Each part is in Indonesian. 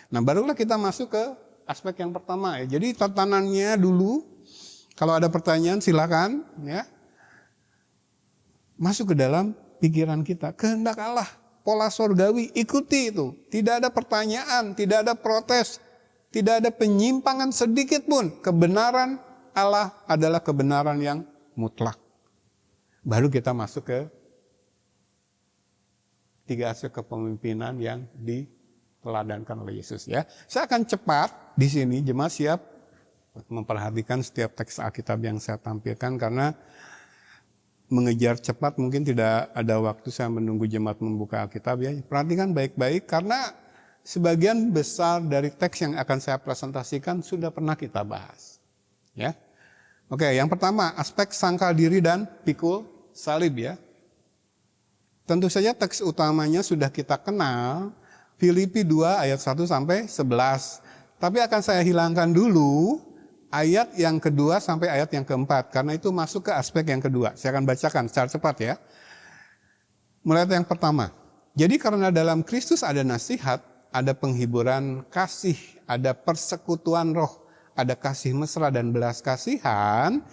Nah, barulah kita masuk ke aspek yang pertama ya. Jadi tatanannya dulu, kalau ada pertanyaan silakan ya. Masuk ke dalam pikiran kita. Kehendak Allah, pola surgawi, ikuti itu. Tidak ada pertanyaan, tidak ada protes, tidak ada penyimpangan sedikit pun. Kebenaran Allah adalah kebenaran yang mutlak. Baru kita masuk ke 3 aspek kepemimpinan yang diteladankan oleh Yesus ya. Saya akan cepat di sini, jemaat siap memperhatikan setiap teks Alkitab yang saya tampilkan karena mengejar cepat mungkin tidak ada waktu saya menunggu jemaat membuka Alkitab ya. Perhatikan baik-baik karena sebagian besar dari teks yang akan saya presentasikan sudah pernah kita bahas. Ya. Oke, yang pertama aspek sangkal diri dan pikul salib ya. Tentu saja teks utamanya sudah kita kenal, Filipi 2 ayat 1 sampai 11. Tapi akan saya hilangkan dulu ayat yang kedua sampai ayat yang keempat, karena itu masuk ke aspek yang kedua. Saya akan bacakan secara cepat ya. Mulai yang pertama. Jadi karena dalam Kristus ada nasihat, ada penghiburan kasih, ada persekutuan roh, ada kasih mesra dan belas kasihan.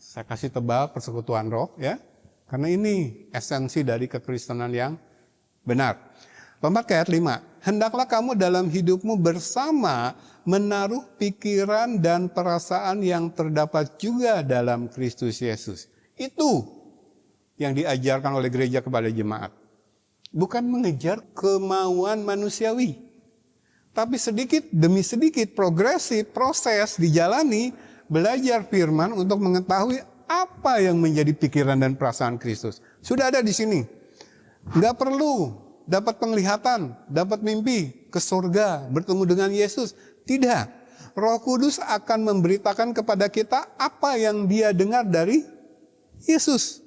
Saya kasih tebal persekutuan roh ya. Karena ini esensi dari kekristenan yang benar. Lompat ke ayat 5. Hendaklah kamu dalam hidupmu bersama menaruh pikiran dan perasaan yang terdapat juga dalam Kristus Yesus. Itu yang diajarkan oleh gereja kepada jemaat. Bukan mengejar kemauan manusiawi. Tapi sedikit demi sedikit progresif proses dijalani, belajar firman untuk mengetahui apa yang menjadi pikiran dan perasaan Kristus. Sudah ada di sini. Nggak perlu dapat penglihatan, dapat mimpi, ke surga, bertemu dengan Yesus. Tidak. Roh Kudus akan memberitakan kepada kita apa yang dia dengar dari Yesus.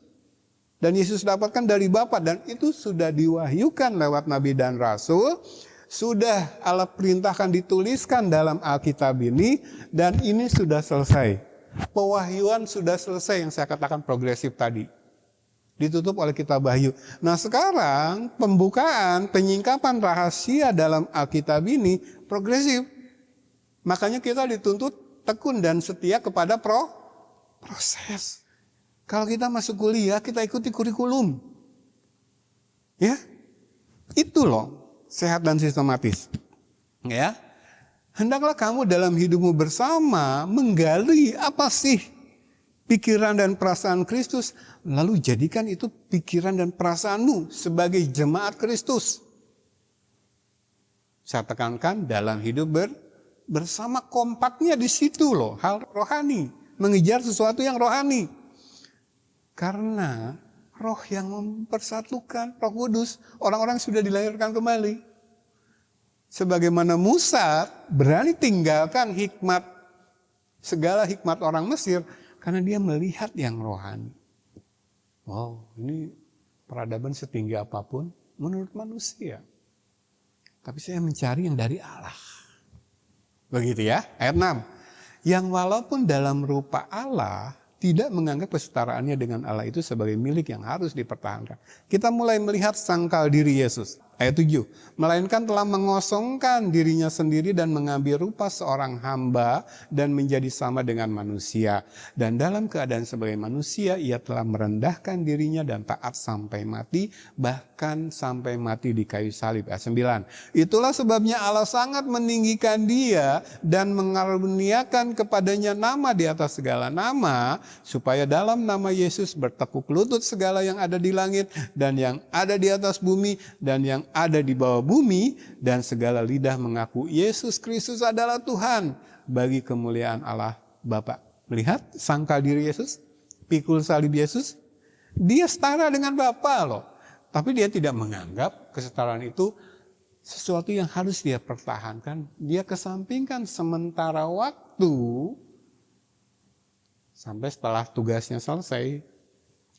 Dan Yesus dapatkan dari Bapa, dan itu sudah diwahyukan lewat Nabi dan Rasul. Sudah Allah perintahkan dituliskan dalam Alkitab ini, dan ini sudah selesai. Pewahyuan sudah selesai yang saya katakan progresif tadi. Ditutup oleh kitab Wahyu. Nah sekarang pembukaan, penyingkapan rahasia dalam Alkitab ini progresif. Makanya kita dituntut tekun dan setia kepada proses. Kalau kita masuk kuliah, kita ikuti kurikulum. Ya, itu loh, sehat dan sistematis. Ya, hendaklah kamu dalam hidupmu bersama menggali apa sih pikiran dan perasaan Kristus, lalu jadikan itu pikiran dan perasaanmu sebagai jemaat Kristus. Saya tekankan dalam hidup bersama, kompaknya di situ loh, hal rohani, mengejar sesuatu yang rohani. Karena roh yang mempersatukan, Roh Kudus, orang-orang sudah dilahirkan kembali. Sebagaimana Musa berani tinggalkan hikmat, segala hikmat orang Mesir, karena dia melihat yang rohani. Wow, ini peradaban setinggi apapun menurut manusia. Tapi saya mencari yang dari Allah. Begitu ya, ayat 6. Yang walaupun dalam rupa Allah, tidak menganggap kesetaraannya dengan Allah itu sebagai milik yang harus dipertahankan. Kita mulai melihat sangkal diri Yesus. Ayat 7. Melainkan telah mengosongkan dirinya sendiri dan mengambil rupa seorang hamba dan menjadi sama dengan manusia. Dan dalam keadaan sebagai manusia, ia telah merendahkan dirinya dan taat sampai mati, bahkan sampai mati di kayu salib. Ayat 9. Itulah sebabnya Allah sangat meninggikan dia dan mengaruniakan kepadanya nama di atas segala nama, supaya dalam nama Yesus bertekuk lutut segala yang ada di langit dan yang ada di atas bumi dan yang ada di bawah bumi, dan segala lidah mengaku Yesus Kristus adalah Tuhan bagi kemuliaan Allah Bapa. Melihat sangkal diri Yesus, pikul salib Yesus, dia setara dengan Bapa loh. Tapi dia tidak menganggap kesetaraan itu sesuatu yang harus dia pertahankan. Dia kesampingkan sementara waktu sampai setelah tugasnya selesai.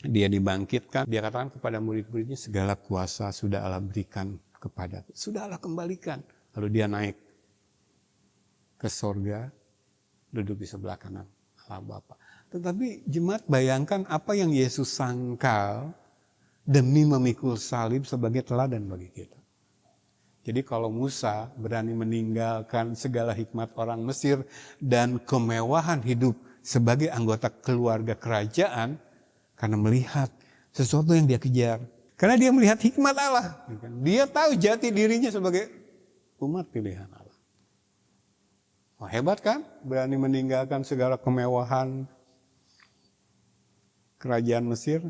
Dia dibangkitkan, dia katakan kepada murid-muridnya, segala kuasa sudah Allah berikan kepada, sudah Allah kembalikan. Lalu dia naik ke sorga, duduk di sebelah kanan Allah Bapa. Tetapi jemaat bayangkan apa yang Yesus sangkal demi memikul salib sebagai teladan bagi kita. Jadi kalau Musa berani meninggalkan segala hikmat orang Mesir dan kemewahan hidup sebagai anggota keluarga kerajaan karena melihat sesuatu yang dia kejar. Karena dia melihat hikmat Allah. Dia tahu jati dirinya sebagai umat pilihan Allah. Oh, hebat kan? Berani meninggalkan segala kemewahan kerajaan Mesir.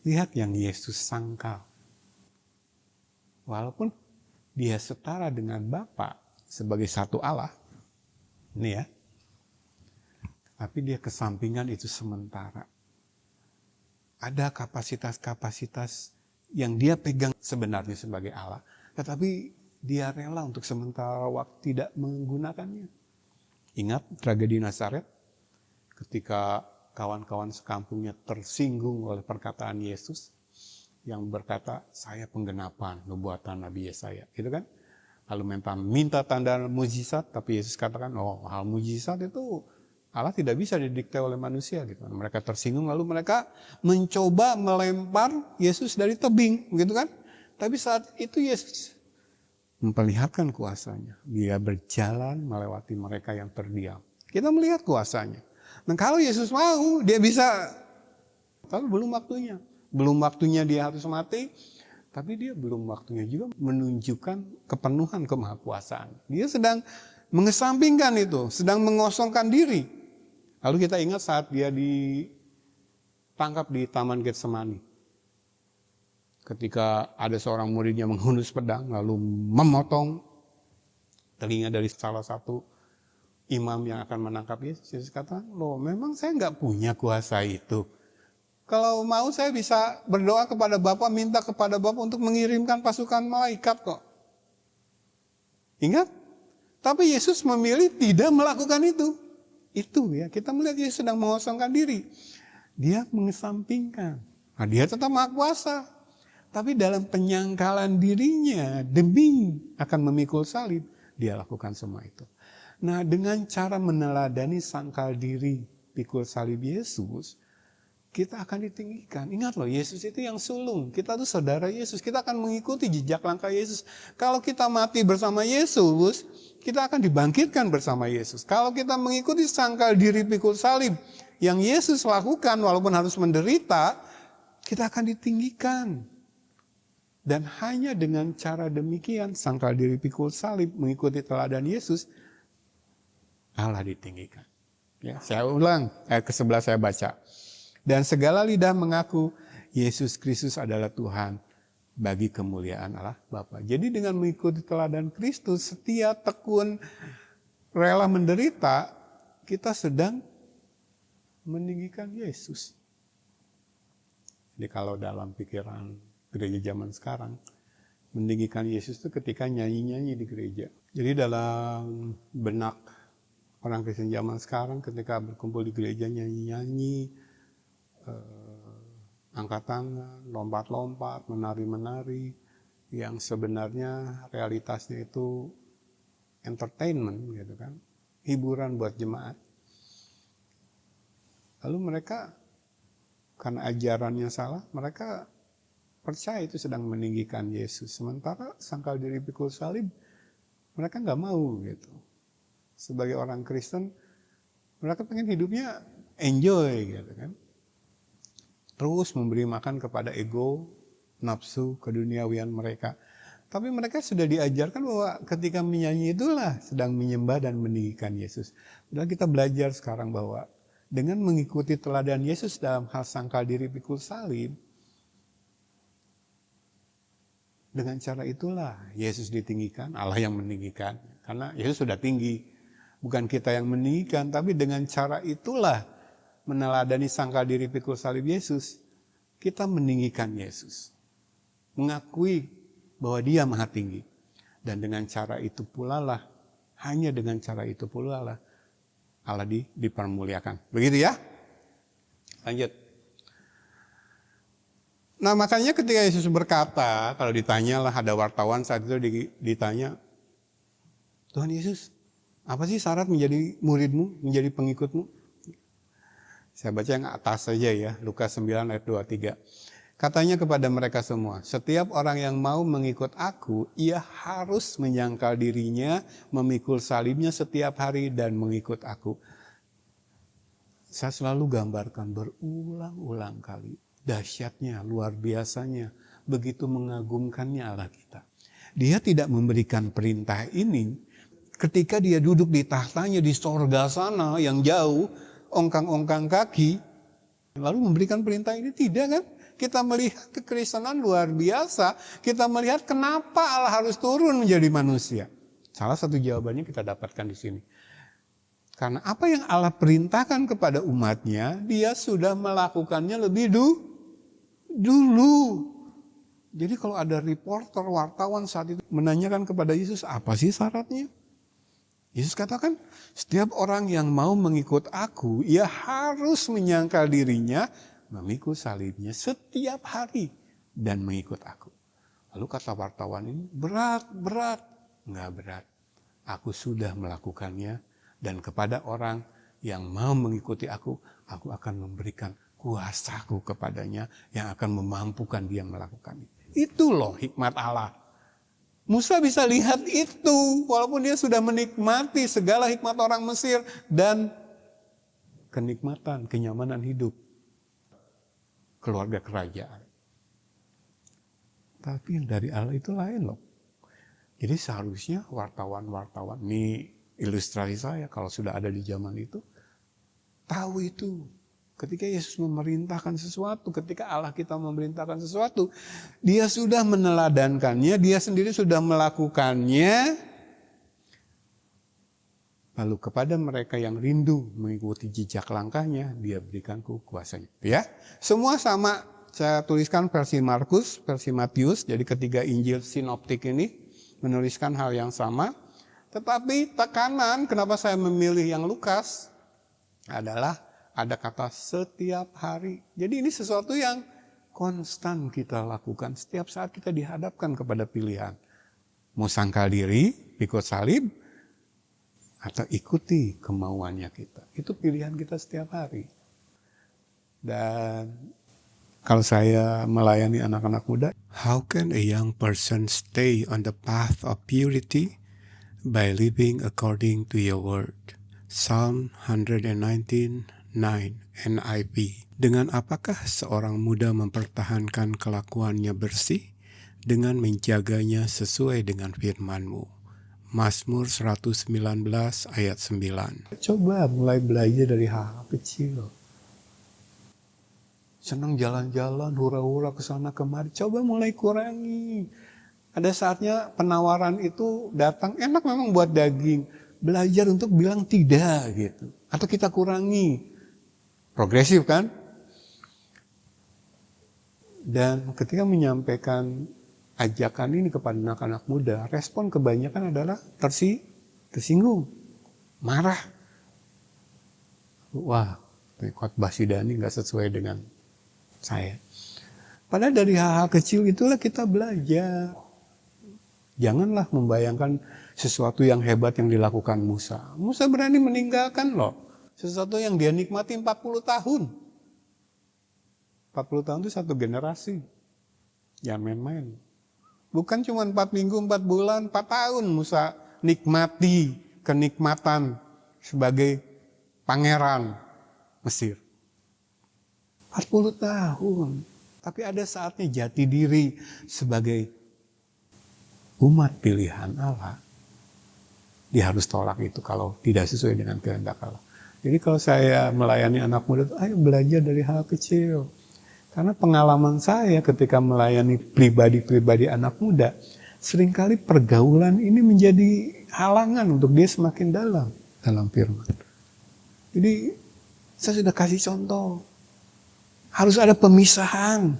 Lihat yang Yesus sangkal. Walaupun dia setara dengan Bapa sebagai satu Allah. Ini ya. Tapi dia kesampingan itu sementara. Ada kapasitas-kapasitas yang dia pegang sebenarnya sebagai Allah. Tetapi dia rela untuk sementara waktu tidak menggunakannya. Ingat tragedi Nazaret? Ketika kawan-kawan sekampungnya tersinggung oleh perkataan Yesus. Yang berkata, saya penggenapan nubuatan Nabi Yesaya. Gitu kan? Lalu minta tanda mujizat, tapi Yesus katakan, oh hal mujizat itu Allah tidak bisa didikte oleh manusia. Gitu. Mereka tersinggung, lalu mereka mencoba melempar Yesus dari tebing. Gitu kan? Tapi saat itu Yesus memperlihatkan kuasanya. Dia berjalan melewati mereka yang terdiam. Kita melihat kuasanya. Nah kalau Yesus mau, dia bisa. Tapi belum waktunya. Belum waktunya dia harus mati, tapi dia belum waktunya juga menunjukkan kepenuhan kemahakuasaan. Dia sedang mengesampingkan itu, sedang mengosongkan diri. Lalu kita ingat saat dia ditangkap di Taman Getsemani. Ketika ada seorang muridnya menghunus pedang, lalu memotong telinga dari salah satu imam yang akan menangkap Yesus. Yesus kata, loh memang saya nggak punya kuasa itu. Kalau mau saya bisa berdoa kepada Bapa, minta kepada Bapa untuk mengirimkan pasukan malaikat kok. Ingat? Tapi Yesus memilih tidak melakukan itu. Itu ya, kita melihat Yesus sedang mengosongkan diri. Dia mengesampingkan. Nah, dia tetap maha kuasa. Tapi dalam penyangkalan dirinya demi akan memikul salib, dia lakukan semua itu. Nah, dengan cara meneladani sangkal diri pikul salib Yesus, kita akan ditinggikan. Ingat loh, Yesus itu yang sulung. Kita tuh saudara Yesus. Kita akan mengikuti jejak langkah Yesus. Kalau kita mati bersama Yesus, kita akan dibangkitkan bersama Yesus. Kalau kita mengikuti sangkal diri pikul salib yang Yesus lakukan walaupun harus menderita, kita akan ditinggikan. Dan hanya dengan cara demikian, sangkal diri pikul salib, mengikuti teladan Yesus, Allah ditinggikan. Ya, saya ulang, ayat ke-11 saya baca. Dan segala lidah mengaku Yesus Kristus adalah Tuhan bagi kemuliaan Allah Bapa. Jadi dengan mengikuti teladan Kristus, setia, tekun, rela menderita, kita sedang meninggikan Yesus. Jadi kalau dalam pikiran gereja zaman sekarang, meninggikan Yesus itu ketika nyanyi-nyanyi di gereja. Jadi dalam benak orang Kristen zaman sekarang ketika berkumpul di gereja nyanyi-nyanyi, angkat tangan, lompat-lompat, menari-menari, yang sebenarnya realitasnya itu entertainment gitu kan, hiburan buat jemaat. Lalu mereka karena ajarannya salah, mereka percaya itu sedang meninggikan Yesus. Sementara sangkal diri pikul salib, mereka nggak mau gitu. Sebagai orang Kristen, mereka pengen hidupnya enjoy gitu kan. Terus memberi makan kepada ego, nafsu, keduniawian mereka. Tapi mereka sudah diajarkan bahwa ketika menyanyi itulah sedang menyembah dan meninggikan Yesus. Dan kita belajar sekarang bahwa dengan mengikuti teladan Yesus dalam hal sangkal diri pikul salib, dengan cara itulah Yesus ditinggikan, Allah yang meninggikan. Karena Yesus sudah tinggi, bukan kita yang meninggikan, tapi dengan cara itulah meneladani sangkal diri pikul salib Yesus, kita meninggikan Yesus. Mengakui bahwa dia maha tinggi. Dan dengan cara itu pula lah, hanya dengan cara itu pula lah, Allah dipermuliakan. Begitu ya? Lanjut. Nah makanya ketika Yesus berkata, kalau ditanya lah ada wartawan saat itu ditanya, Tuhan Yesus, apa sih syarat menjadi muridmu, menjadi pengikutmu? Saya baca yang atas saja ya, Lukas 9 ayat 23. Katanya kepada mereka semua, setiap orang yang mau mengikut aku, ia harus menyangkal dirinya, memikul salibnya setiap hari dan mengikut aku. Saya selalu gambarkan berulang-ulang kali. Dahsyatnya, luar biasanya, begitu mengagumkannya Allah kita. Dia tidak memberikan perintah ini ketika dia duduk di tahtanya di sorga sana yang jauh, ongkang-ongkang kaki, lalu memberikan perintah ini, tidak kan? Kita melihat kekristenan luar biasa, kita melihat kenapa Allah harus turun menjadi manusia. Salah satu jawabannya kita dapatkan di sini. Karena apa yang Allah perintahkan kepada umatnya, dia sudah melakukannya lebih dulu. Jadi kalau ada reporter, wartawan saat itu menanyakan kepada Yesus, apa sih syaratnya? Yesus katakan, setiap orang yang mau mengikut aku, ia harus menyangkal dirinya, memikul salibnya setiap hari, dan mengikut aku. Lalu kata wartawan ini, berat. Enggak berat. Aku sudah melakukannya, dan kepada orang yang mau mengikuti aku akan memberikan kuasaku kepadanya, yang akan memampukan dia melakukannya. Itu loh hikmat Allah. Musa bisa lihat itu, walaupun dia sudah menikmati segala hikmat orang Mesir dan kenikmatan, kenyamanan hidup keluarga kerajaan. Tapi yang dari Allah itu lain loh. Jadi seharusnya wartawan-wartawan, ini ilustrasi saya kalau sudah ada di zaman itu, tahu itu. Ketika Yesus memerintahkan sesuatu, ketika Allah kita memerintahkan sesuatu, dia sudah meneladankannya, dia sendiri sudah melakukannya. Lalu kepada mereka yang rindu mengikuti jejak langkahnya, dia berikan kuasanya. Ya, semua sama. Saya tuliskan versi Markus, versi Matius. Jadi ketiga Injil sinoptik ini menuliskan hal yang sama. Tetapi tekanan, kenapa saya memilih yang Lukas, adalah ada kata setiap hari. Jadi ini sesuatu yang konstan kita lakukan setiap saat kita dihadapkan kepada pilihan. Mau sangkal diri, ikut salib, atau ikuti kemauannya kita. Itu pilihan kita setiap hari. Dan kalau saya melayani anak-anak muda, how can a young person stay on the path of purity? By living according to your word. Psalm 119:9 NIV. Dengan apakah seorang muda mempertahankan kelakuannya bersih? Dengan menjaganya sesuai dengan firman-Mu. Mazmur 119 ayat 9. Coba mulai belajar dari hal kecil. Senang jalan-jalan, hura-hura ke sana kemari. Coba mulai kurangi. Ada saatnya penawaran itu datang, enak memang buat daging. Belajar untuk bilang tidak gitu. Atau kita kurangi. Progresif kan? Dan ketika menyampaikan ajakan ini kepada anak-anak muda, respon kebanyakan adalah tersinggung, marah. Wah, khotbah Sidani nggak sesuai dengan saya. Padahal dari hal-hal kecil itulah kita belajar. Janganlah membayangkan sesuatu yang hebat yang dilakukan Musa. Musa berani meninggalkan loh sesuatu yang dia nikmati 40 tahun. 40 tahun itu satu generasi. Jangan main-main. Bukan cuma 4 minggu, 4 bulan, 4 tahun Musa nikmati kenikmatan sebagai pangeran Mesir. 40 tahun. Tapi ada saatnya jati diri sebagai umat pilihan Allah. Dia harus tolak itu kalau tidak sesuai dengan kehendak Allah. Jadi kalau saya melayani anak muda, ayo belajar dari hal kecil. Karena pengalaman saya ketika melayani pribadi-pribadi anak muda, seringkali pergaulan ini menjadi halangan untuk dia semakin dalam firman. Jadi saya sudah kasih contoh. Harus ada pemisahan.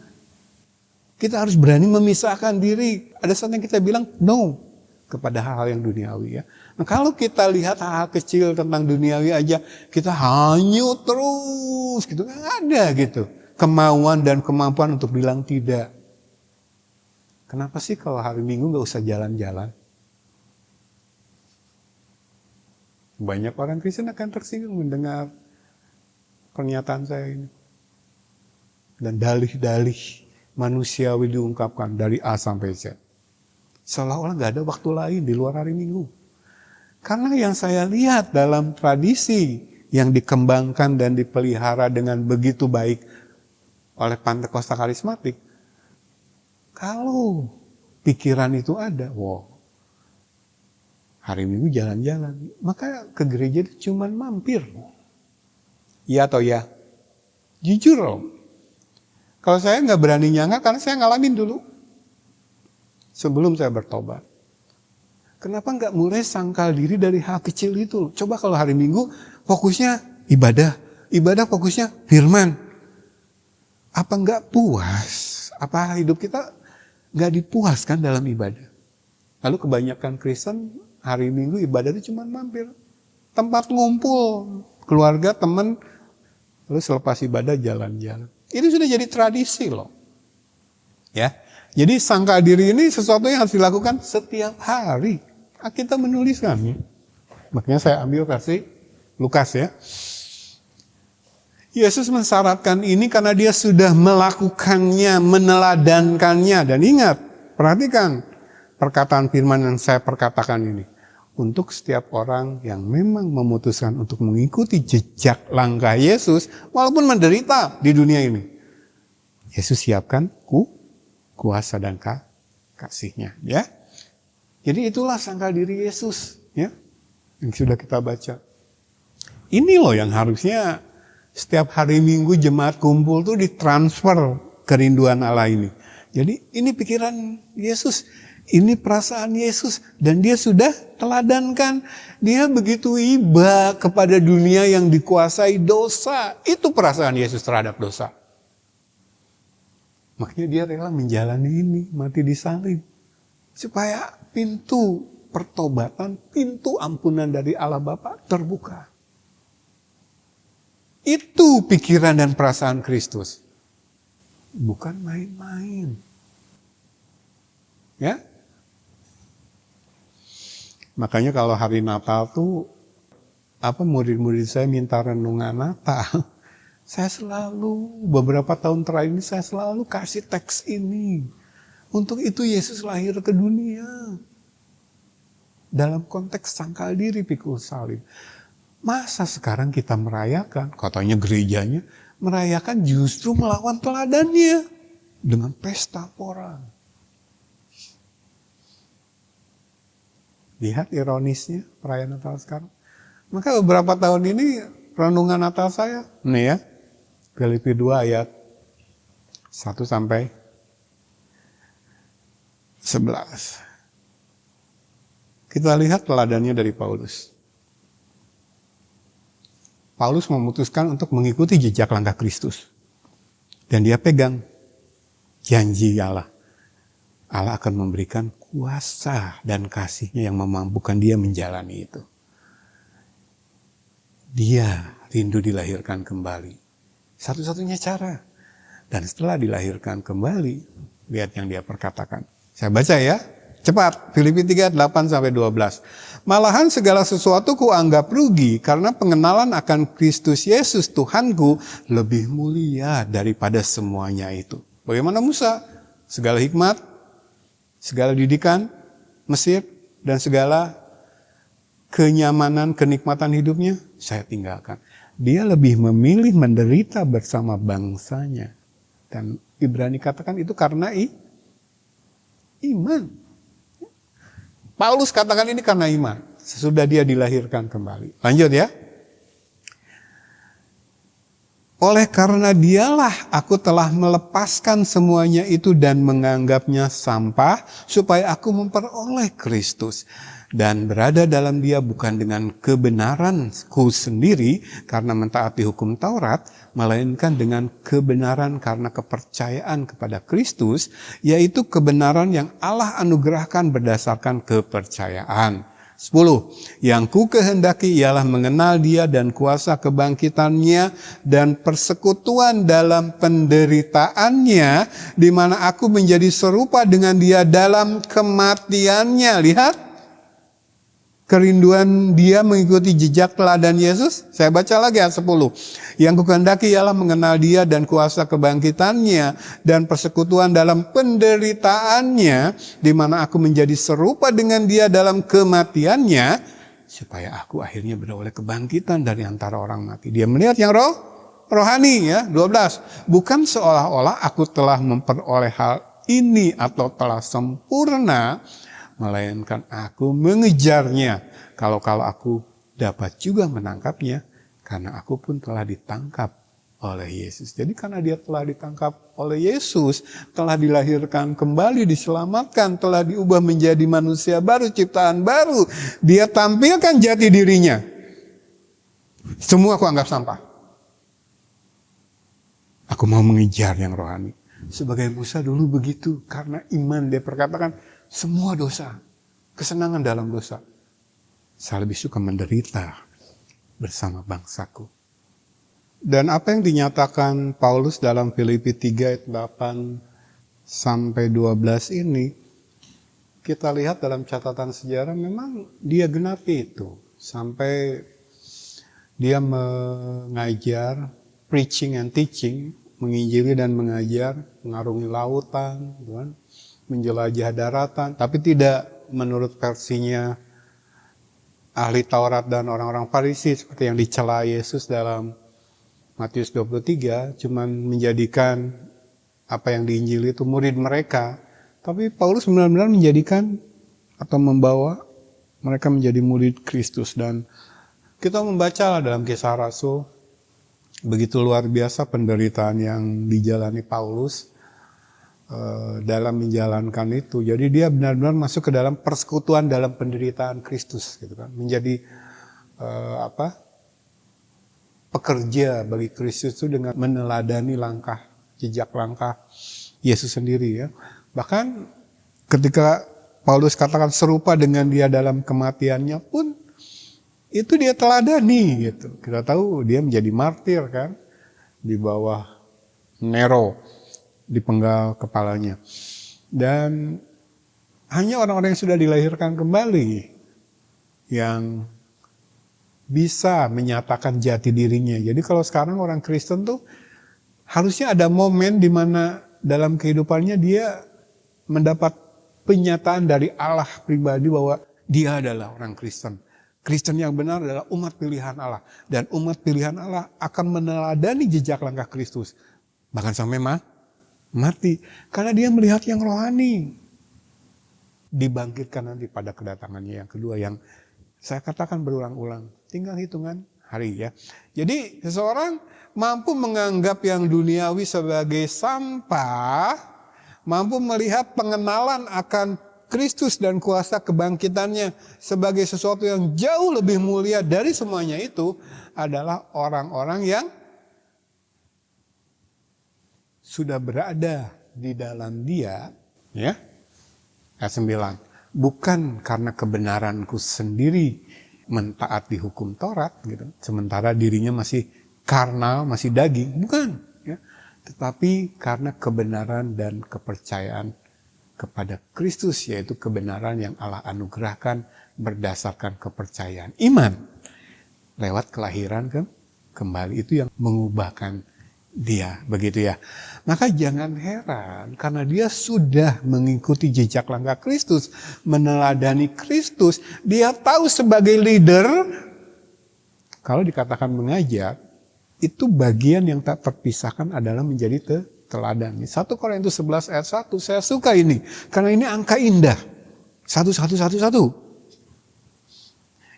Kita harus berani memisahkan diri. Ada saatnya kita bilang no kepada hal-hal yang duniawi ya. Nah, kalau kita lihat hal-hal kecil tentang duniawi aja, kita hanyut terus gitu. Nggak ada gitu. Kemauan dan kemampuan untuk bilang tidak. Kenapa sih kalau hari Minggu nggak usah jalan-jalan? Banyak orang Kristen akan tersinggung mendengar pernyataan saya ini. Dan dalih-dalih manusiawi diungkapkan dari A sampai Z. Seolah-olah gak ada waktu lain di luar hari Minggu. Karena yang saya lihat dalam tradisi yang dikembangkan dan dipelihara dengan begitu baik oleh Pentakosta Karismatik, kalau pikiran itu ada, wow, hari Minggu jalan-jalan, maka ke gereja itu cuma mampir. Iya atau ya? Jujur loh. Kalau saya nggak berani nyangka karena saya ngalamin dulu. Sebelum saya bertobat. Kenapa nggak mulai sangkal diri dari hal kecil itu? Coba kalau hari Minggu fokusnya ibadah. Ibadah fokusnya firman. Apa nggak puas? Apa hidup kita nggak dipuaskan dalam ibadah? Lalu kebanyakan Kristen hari Minggu ibadah itu cuma mampir. Tempat ngumpul, keluarga, teman, lalu selepas ibadah jalan-jalan. Itu sudah jadi tradisi loh. Ya. Jadi sangka diri ini sesuatu yang harus dilakukan setiap hari. Kita menuliskan. Makanya saya ambil versi Lukas ya. Yesus mensyaratkan ini karena dia sudah melakukannya, meneladankannya. Dan ingat, perhatikan perkataan firman yang saya perkatakan ini. Untuk setiap orang yang memang memutuskan untuk mengikuti jejak langkah Yesus, walaupun menderita di dunia ini. Yesus siapkan kuasa dan kasih-Nya, ya. Jadi itulah sangkal diri Yesus, ya, yang sudah kita baca. Ini loh yang harusnya setiap hari Minggu jemaat kumpul tuh ditransfer kerinduan Allah ini. Jadi ini pikiran Yesus, ini perasaan Yesus, dan dia sudah teladankan. Dia begitu iba kepada dunia yang dikuasai dosa. Itu perasaan Yesus terhadap dosa. Makanya dia rela menjalani ini, mati disalib. Supaya pintu pertobatan, pintu ampunan dari Allah Bapa terbuka. Itu pikiran dan perasaan Kristus. Bukan main-main. Ya? Makanya kalau hari Natal tuh, murid-murid saya minta renungan Natal. Saya selalu, beberapa tahun terakhir ini saya selalu kasih teks ini. Untuk itu Yesus lahir ke dunia. Dalam konteks sangkal diri pikul salib. Masa sekarang kita merayakan, katanya gerejanya, merayakan justru melawan teladannya. Dengan pesta pora. Lihat ironisnya perayaan Natal sekarang. Maka beberapa tahun ini renungan Natal saya, nih ya, Filipi 2 ayat 1 sampai 11. Kita lihat teladannya dari Paulus. Paulus memutuskan untuk mengikuti jejak langkah Kristus. Dan dia pegang janji Allah. Allah akan memberikan kuasa dan kasih-Nya yang memampukan dia menjalani itu. Dia rindu dilahirkan kembali. Satu-satunya cara. Dan setelah dilahirkan kembali, lihat yang dia perkatakan. Saya baca ya, cepat. Filipi 3, 8-12. Malahan segala sesuatu kuanggap rugi karena pengenalan akan Kristus Yesus Tuhanku lebih mulia daripada semuanya itu. Bagaimana Musa? Segala hikmat, segala didikan Mesir, dan segala kenyamanan, kenikmatan hidupnya, saya tinggalkan. Dia lebih memilih menderita bersama bangsanya. Dan Ibrani katakan itu karena iman. Paulus katakan ini karena iman. Sesudah dia dilahirkan kembali. Lanjut ya. Oleh karena dialah aku telah melepaskan semuanya itu dan menganggapnya sampah. Supaya aku memperoleh Kristus. Dan berada dalam dia bukan dengan kebenaranku sendiri karena mentaati hukum Taurat, melainkan dengan kebenaran karena kepercayaan kepada Kristus, yaitu kebenaran yang Allah anugerahkan berdasarkan kepercayaan. 10. Yang ku kehendaki ialah mengenal dia dan kuasa kebangkitannya dan persekutuan dalam penderitaannya, di mana aku menjadi serupa dengan dia dalam kematiannya. Lihat. kerinduan dia mengikuti jejak teladan Yesus? Saya baca lagi ayat 10. Yang kukehendaki ialah mengenal dia dan kuasa kebangkitannya dan persekutuan dalam penderitaannya, di mana aku menjadi serupa dengan dia dalam kematiannya, supaya aku akhirnya beroleh kebangkitan dari antara orang mati. Dia melihat yang rohani ya, 12. Bukan seolah-olah aku telah memperoleh hal ini atau telah sempurna, melainkan aku mengejarnya. Kalau aku dapat juga menangkapnya, karena aku pun telah ditangkap oleh Yesus. Jadi karena dia telah ditangkap oleh Yesus, telah dilahirkan kembali, diselamatkan, telah diubah menjadi manusia baru, ciptaan baru, dia tampilkan jati dirinya. Semua aku anggap sampah. Aku mau mengejar yang rohani. Sebagai Musa dulu begitu, karena iman dia perkatakan, semua dosa, kesenangan dalam dosa. Saya lebih suka menderita bersama bangsaku. Dan apa yang dinyatakan Paulus dalam Filipi 3 ayat 8 sampai 12 ini, kita lihat dalam catatan sejarah memang dia genapi itu. Sampai dia mengajar, preaching and teaching, menginjili dan mengajar, mengarungi lautan, menjelajah daratan, tapi tidak menurut versinya ahli Taurat dan orang-orang Farisi seperti yang dicela Yesus dalam Matius 23, cuman menjadikan apa yang diinjili itu murid mereka. Tapi Paulus benar-benar menjadikan atau membawa mereka menjadi murid Kristus. Dan kita membaca dalam Kisah Rasul, begitu luar biasa penderitaan yang dijalani Paulus dalam menjalankan itu. Jadi dia benar-benar masuk ke dalam persekutuan dalam penderitaan Kristus, gitu kan. Menjadi pekerja bagi Kristus itu dengan meneladani jejak langkah Yesus sendiri ya. Bahkan ketika Paulus katakan serupa dengan dia dalam kematiannya pun, itu dia teladani gitu. Kita tahu dia menjadi martir kan, di bawah Nero, dipenggal kepalanya. Dan hanya orang-orang yang sudah dilahirkan kembali yang bisa menyatakan jati dirinya. Jadi kalau sekarang orang Kristen tuh harusnya ada momen di mana dalam kehidupannya dia mendapat penyataan dari Allah pribadi bahwa dia adalah orang Kristen. Kristen yang benar adalah umat pilihan Allah. Dan umat pilihan Allah akan meneladani jejak langkah Kristus. Bahkan sampai mati. Karena dia melihat yang rohani. Dibangkitkan nanti pada kedatangannya yang kedua. Yang saya katakan berulang-ulang. Tinggal hitungan hari ya. Jadi seseorang mampu menganggap yang duniawi sebagai sampah. Mampu melihat pengenalan akan Kristus dan kuasa kebangkitannya sebagai sesuatu yang jauh lebih mulia dari semuanya itu adalah orang-orang yang sudah berada di dalam dia, ya. Ayat 9. Bukan karena kebenaranku sendiri mentaati hukum Taurat, gitu. Sementara dirinya masih karnal, masih daging, bukan, ya. Tetapi karena kebenaran dan kepercayaan kepada Kristus, yaitu kebenaran yang Allah anugerahkan berdasarkan kepercayaan iman lewat kelahiran kembali, itu yang mengubahkan dia, begitu ya. Maka jangan heran karena dia sudah mengikuti jejak langkah Kristus, meneladani Kristus, dia tahu sebagai leader, kalau dikatakan mengajar, itu bagian yang tak terpisahkan adalah menjadi teladan. 1 Korintus 11 ayat 1, saya suka ini. Karena ini angka indah. 1.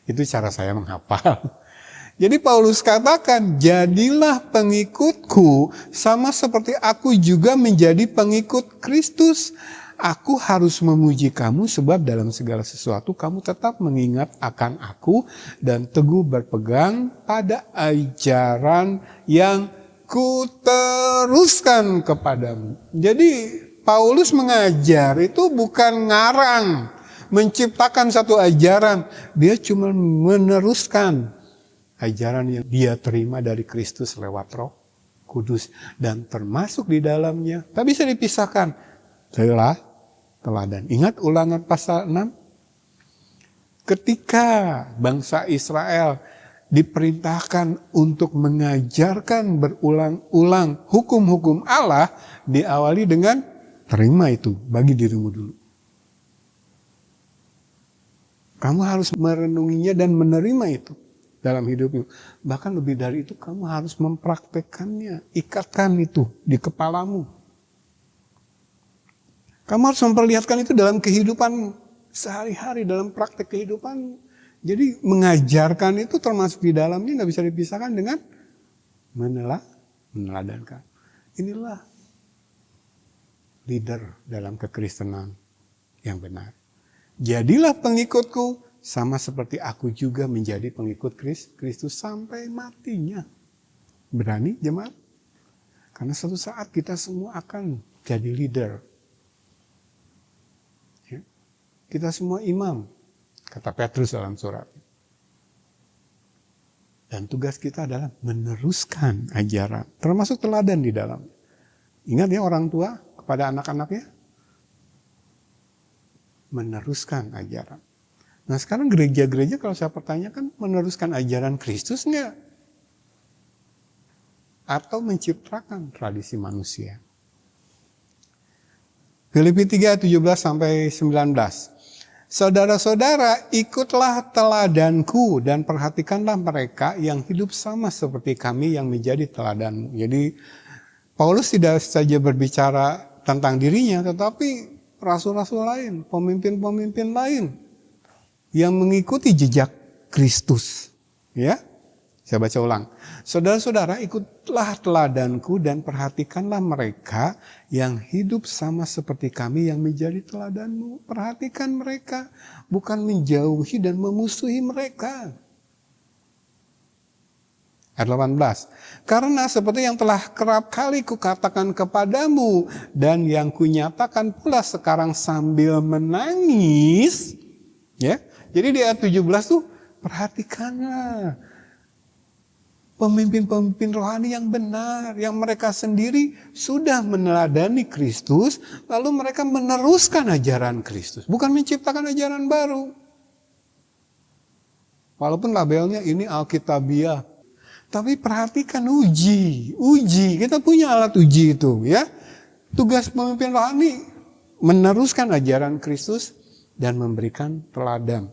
Itu cara saya menghafal. Jadi Paulus katakan, jadilah pengikutku sama seperti aku juga menjadi pengikut Kristus. Aku harus memuji kamu sebab dalam segala sesuatu kamu tetap mengingat akan aku dan teguh berpegang pada ajaran yang kuteruskan kepadamu. Jadi Paulus mengajar itu bukan ngarang, menciptakan satu ajaran. Dia cuma meneruskan ajaran yang dia terima dari Kristus lewat Roh Kudus. Dan termasuk di dalamnya, tak bisa dipisahkan, teladan. Ingat Ulangan pasal 6? Ketika bangsa Israel diperintahkan untuk mengajarkan berulang-ulang hukum-hukum Allah, diawali dengan terima itu bagi dirimu dulu. Kamu harus merenunginya dan menerima itu dalam hidupmu. Bahkan lebih dari itu, kamu harus mempraktekannya. Ikatkan itu di kepalamu. Kamu harus memperlihatkan itu dalam kehidupan sehari-hari, dalam praktek kehidupan. Jadi mengajarkan itu termasuk di dalamnya, nggak bisa dipisahkan dengan meneladankan. Inilah leader dalam kekristenan yang benar. Jadilah pengikutku sama seperti aku juga menjadi pengikut Kristus sampai matinya. Berani jemaat? Karena suatu saat kita semua akan jadi leader. Ya. Kita semua imam, kata Petrus dalam surat. Dan tugas kita adalah meneruskan ajaran, termasuk teladan di dalam. Ingat ya orang tua kepada anak-anaknya? Meneruskan ajaran. Nah sekarang gereja-gereja kalau saya pertanyakan, meneruskan ajaran Kristus enggak? Atau menciptakan tradisi manusia? Filipi 3:17-19. Saudara-saudara, ikutlah teladanku dan perhatikanlah mereka yang hidup sama seperti kami yang menjadi teladanmu. Jadi Paulus tidak saja berbicara tentang dirinya, tetapi rasul-rasul lain, pemimpin-pemimpin lain yang mengikuti jejak Kristus. Ya, saya baca ulang. Saudara-saudara, ikutlah teladanku dan perhatikanlah mereka yang hidup sama seperti kami yang menjadi teladanmu. Perhatikan mereka, bukan menjauhi dan memusuhi mereka. Ayat 18. Karena seperti yang telah kerap kali kukatakan kepadamu dan yang kunyatakan pula sekarang sambil menangis. Ya. Jadi di ayat 17 tuh perhatikanlah pemimpin-pemimpin rohani yang benar, yang mereka sendiri sudah meneladani Kristus, lalu mereka meneruskan ajaran Kristus, bukan menciptakan ajaran baru. Walaupun labelnya ini Alkitabiah, tapi perhatikan uji, kita punya alat uji itu ya. Tugas pemimpin rohani meneruskan ajaran Kristus dan memberikan teladan.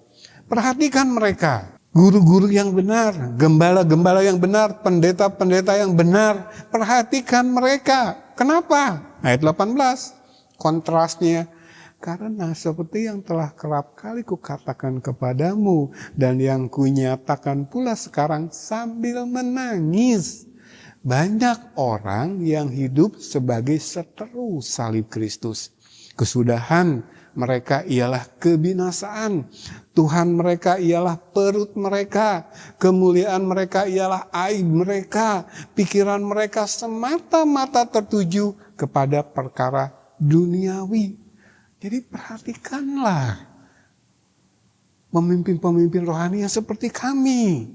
Perhatikan mereka, guru-guru yang benar, gembala-gembala yang benar, pendeta-pendeta yang benar. Perhatikan mereka. Kenapa? Ayat 18, kontrasnya. Karena seperti yang telah kerap kali kukatakan kepadamu dan yang kunyatakan pula sekarang sambil menangis. Banyak orang yang hidup sebagai seteru salib Kristus. Kesudahan mereka ialah kebinasaan. Tuhan mereka ialah perut mereka. Kemuliaan mereka ialah aib mereka. Pikiran mereka semata-mata tertuju kepada perkara duniawi. Jadi perhatikanlah pemimpin-pemimpin rohani yang seperti kami.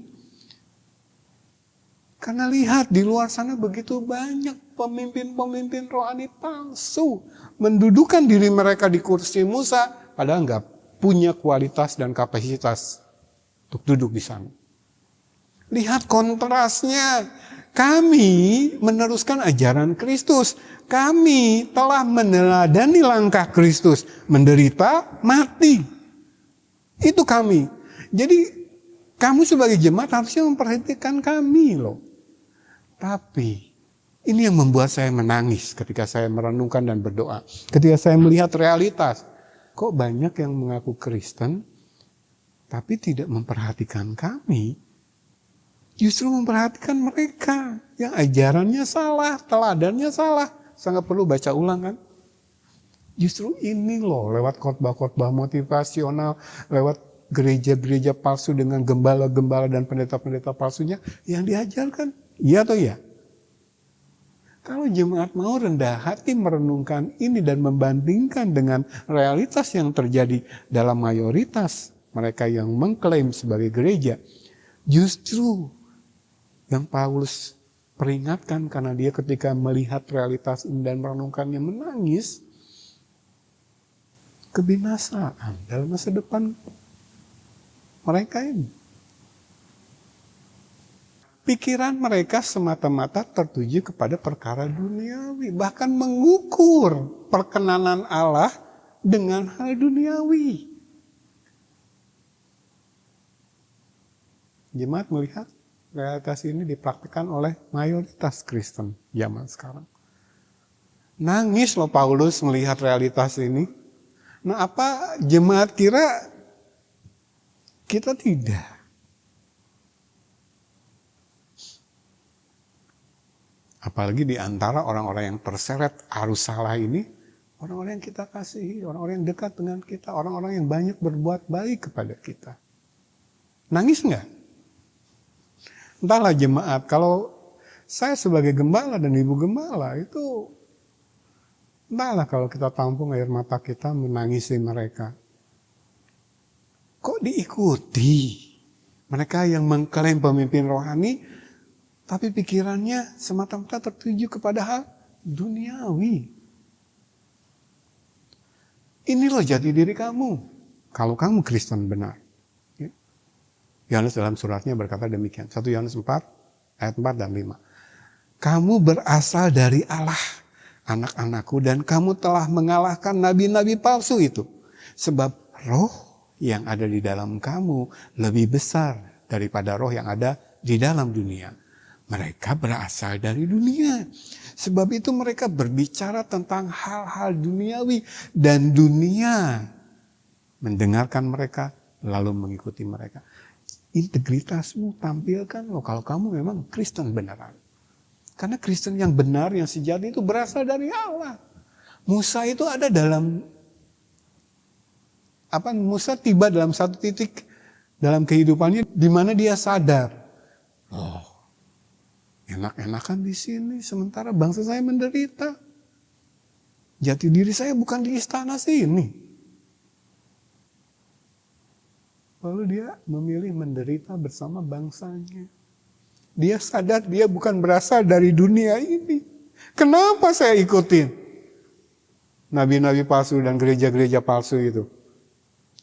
Karena lihat di luar sana begitu banyak pemimpin-pemimpin rohani palsu. Mendudukan diri mereka di kursi Musa, padahal nggak punya kualitas dan kapasitas untuk duduk di sana. Lihat kontrasnya. Kami meneruskan ajaran Kristus. Kami telah meneladani langkah Kristus. Menderita, mati. Itu kami. Jadi kamu sebagai jemaat harusnya memperhatikan kami loh. Tapi ini yang membuat saya menangis ketika saya merenungkan dan berdoa. Ketika saya melihat realitas. Kok banyak yang mengaku Kristen tapi tidak memperhatikan kami. Justru memperhatikan mereka yang ajarannya salah, teladannya salah. Sangat perlu baca ulang kan. Justru ini loh lewat khotbah-khotbah motivasional, lewat gereja-gereja palsu dengan gembala-gembala dan pendeta-pendeta palsunya yang diajarkan. Iya atau iya? Kalau jemaat mau rendah hati merenungkan ini dan membandingkan dengan realitas yang terjadi dalam mayoritas mereka yang mengklaim sebagai gereja, justru yang Paulus peringatkan karena dia ketika melihat realitas ini dan merenungkannya menangis, kebinasaan dalam masa depan. mereka ini. Pikiran mereka semata-mata tertuju kepada perkara duniawi, bahkan mengukur perkenanan Allah dengan hal duniawi. Jemaat melihat realitas ini dipraktikkan oleh mayoritas Kristen zaman sekarang. Nangis loh Paulus melihat realitas ini. Nah, apa jemaat kira kita tidak? Apalagi di antara orang-orang yang terseret arus salah ini, orang-orang yang kita kasihi, orang-orang yang dekat dengan kita, orang-orang yang banyak berbuat baik kepada kita. Nangis nggak? Entahlah jemaat, kalau saya sebagai gembala dan ibu gembala itu, entahlah kalau kita tampung air mata kita menangisi mereka. Kok diikuti? Mereka yang mengklaim pemimpin rohani, tapi pikirannya semata-mata tertuju kepada hal duniawi. Ini loh jati diri kamu, kalau kamu Kristen benar. Yohanes dalam suratnya berkata demikian. 1 Yohanes 4 ayat 4 dan 5. Kamu berasal dari Allah, anak-anakku, dan kamu telah mengalahkan nabi-nabi palsu itu. Sebab roh yang ada di dalam kamu lebih besar daripada roh yang ada di dalam dunia. Mereka berasal dari dunia. Sebab itu mereka berbicara tentang hal-hal duniawi. Dan dunia mendengarkan mereka lalu mengikuti mereka. Integritasmu tampilkan loh kalau kamu memang Kristen beneran. Karena Kristen yang benar, yang sejati itu berasal dari Allah. Musa itu ada Musa tiba dalam satu titik dalam kehidupannya di mana dia sadar. Oh, enak-enakan di sini, sementara bangsa saya menderita. Jati diri saya bukan di istana sini. Lalu dia memilih menderita bersama bangsanya. Dia sadar dia bukan berasal dari dunia ini. Kenapa saya ikutin nabi-nabi palsu dan gereja-gereja palsu itu?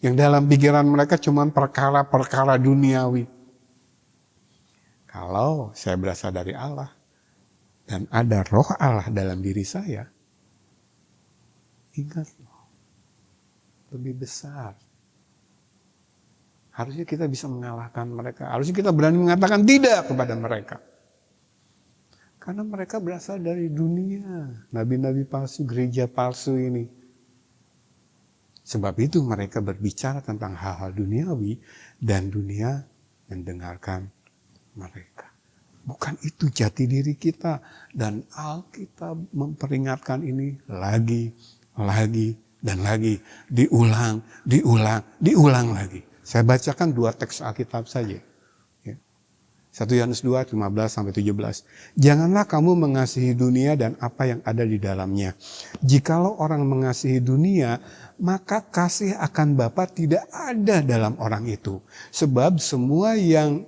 Yang dalam pikiran mereka cuma perkara-perkara duniawi. Kalau saya berasal dari Allah dan ada roh Allah dalam diri saya, ingat loh, lebih besar. Harusnya kita bisa mengalahkan mereka. Harusnya kita berani mengatakan tidak kepada mereka. Karena mereka berasal dari dunia. Nabi-nabi palsu, gereja palsu ini. Sebab itu mereka berbicara tentang hal-hal duniawi dan dunia mendengarkan mereka. Bukan itu jati diri kita. Dan Alkitab memperingatkan ini lagi, dan lagi. Diulang lagi. Saya bacakan 2 teks Alkitab saja. 1 Yohanes 2, 15-17. Janganlah kamu mengasihi dunia dan apa yang ada di dalamnya. Jikalau orang mengasihi dunia, maka kasih akan Bapa tidak ada dalam orang itu. Sebab semua yang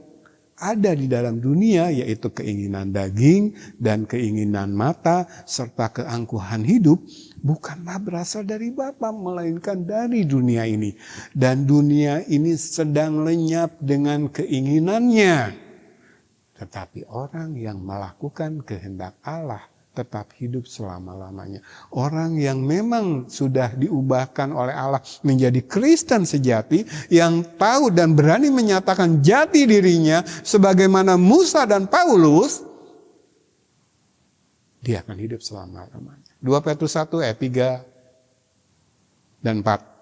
ada di dalam dunia, yaitu keinginan daging dan keinginan mata, serta keangkuhan hidup, bukanlah berasal dari Bapa, melainkan dari dunia ini. Dan dunia ini sedang lenyap dengan keinginannya. Tetapi orang yang melakukan kehendak Allah tetap hidup selama-lamanya. Orang yang memang sudah diubahkan oleh Allah menjadi Kristen sejati, yang tahu dan berani menyatakan jati dirinya sebagaimana Musa dan Paulus, dia akan hidup selama-lamanya. 2 Petrus 1 ayat 3 dan 4.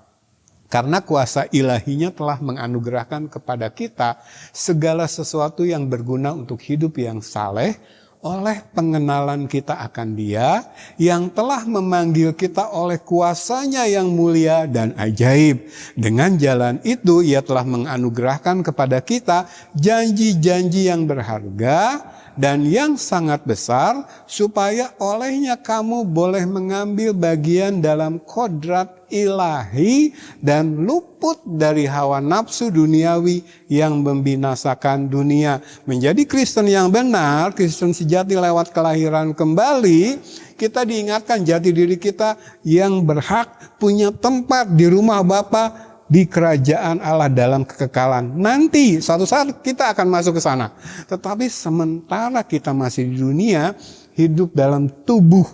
Karena kuasa ilahinya telah menganugerahkan kepada kita segala sesuatu yang berguna untuk hidup yang saleh, oleh pengenalan kita akan Dia yang telah memanggil kita oleh kuasanya yang mulia dan ajaib. Dengan jalan itu Ia telah menganugerahkan kepada kita janji-janji yang berharga dan yang sangat besar, supaya olehnya kamu boleh mengambil bagian dalam kodrat ilahi dan luput dari hawa nafsu duniawi yang membinasakan dunia. Menjadi Kristen yang benar, Kristen sejati lewat kelahiran kembali, kita diingatkan jati diri kita yang berhak punya tempat di rumah Bapa di kerajaan Allah dalam kekekalan. Nanti suatu saat kita akan masuk ke sana. Tetapi sementara kita masih di dunia, hidup dalam tubuh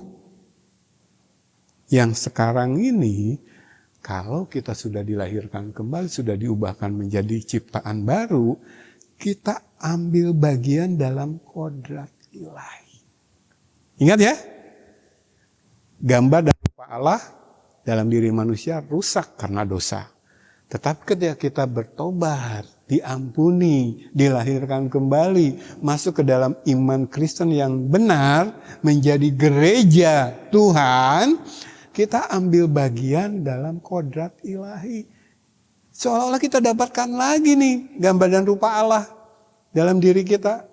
yang sekarang ini, kalau kita sudah dilahirkan kembali, sudah diubahkan menjadi ciptaan baru, kita ambil bagian dalam kodrat ilahi. Ingat ya, gambar dan rupa Allah dalam diri manusia rusak karena dosa. Tetapi ketika kita bertobat, diampuni, dilahirkan kembali, masuk ke dalam iman Kristen yang benar, menjadi gereja Tuhan, kita ambil bagian dalam kodrat ilahi. Seolah-olah kita dapatkan lagi nih gambar dan rupa Allah dalam diri kita.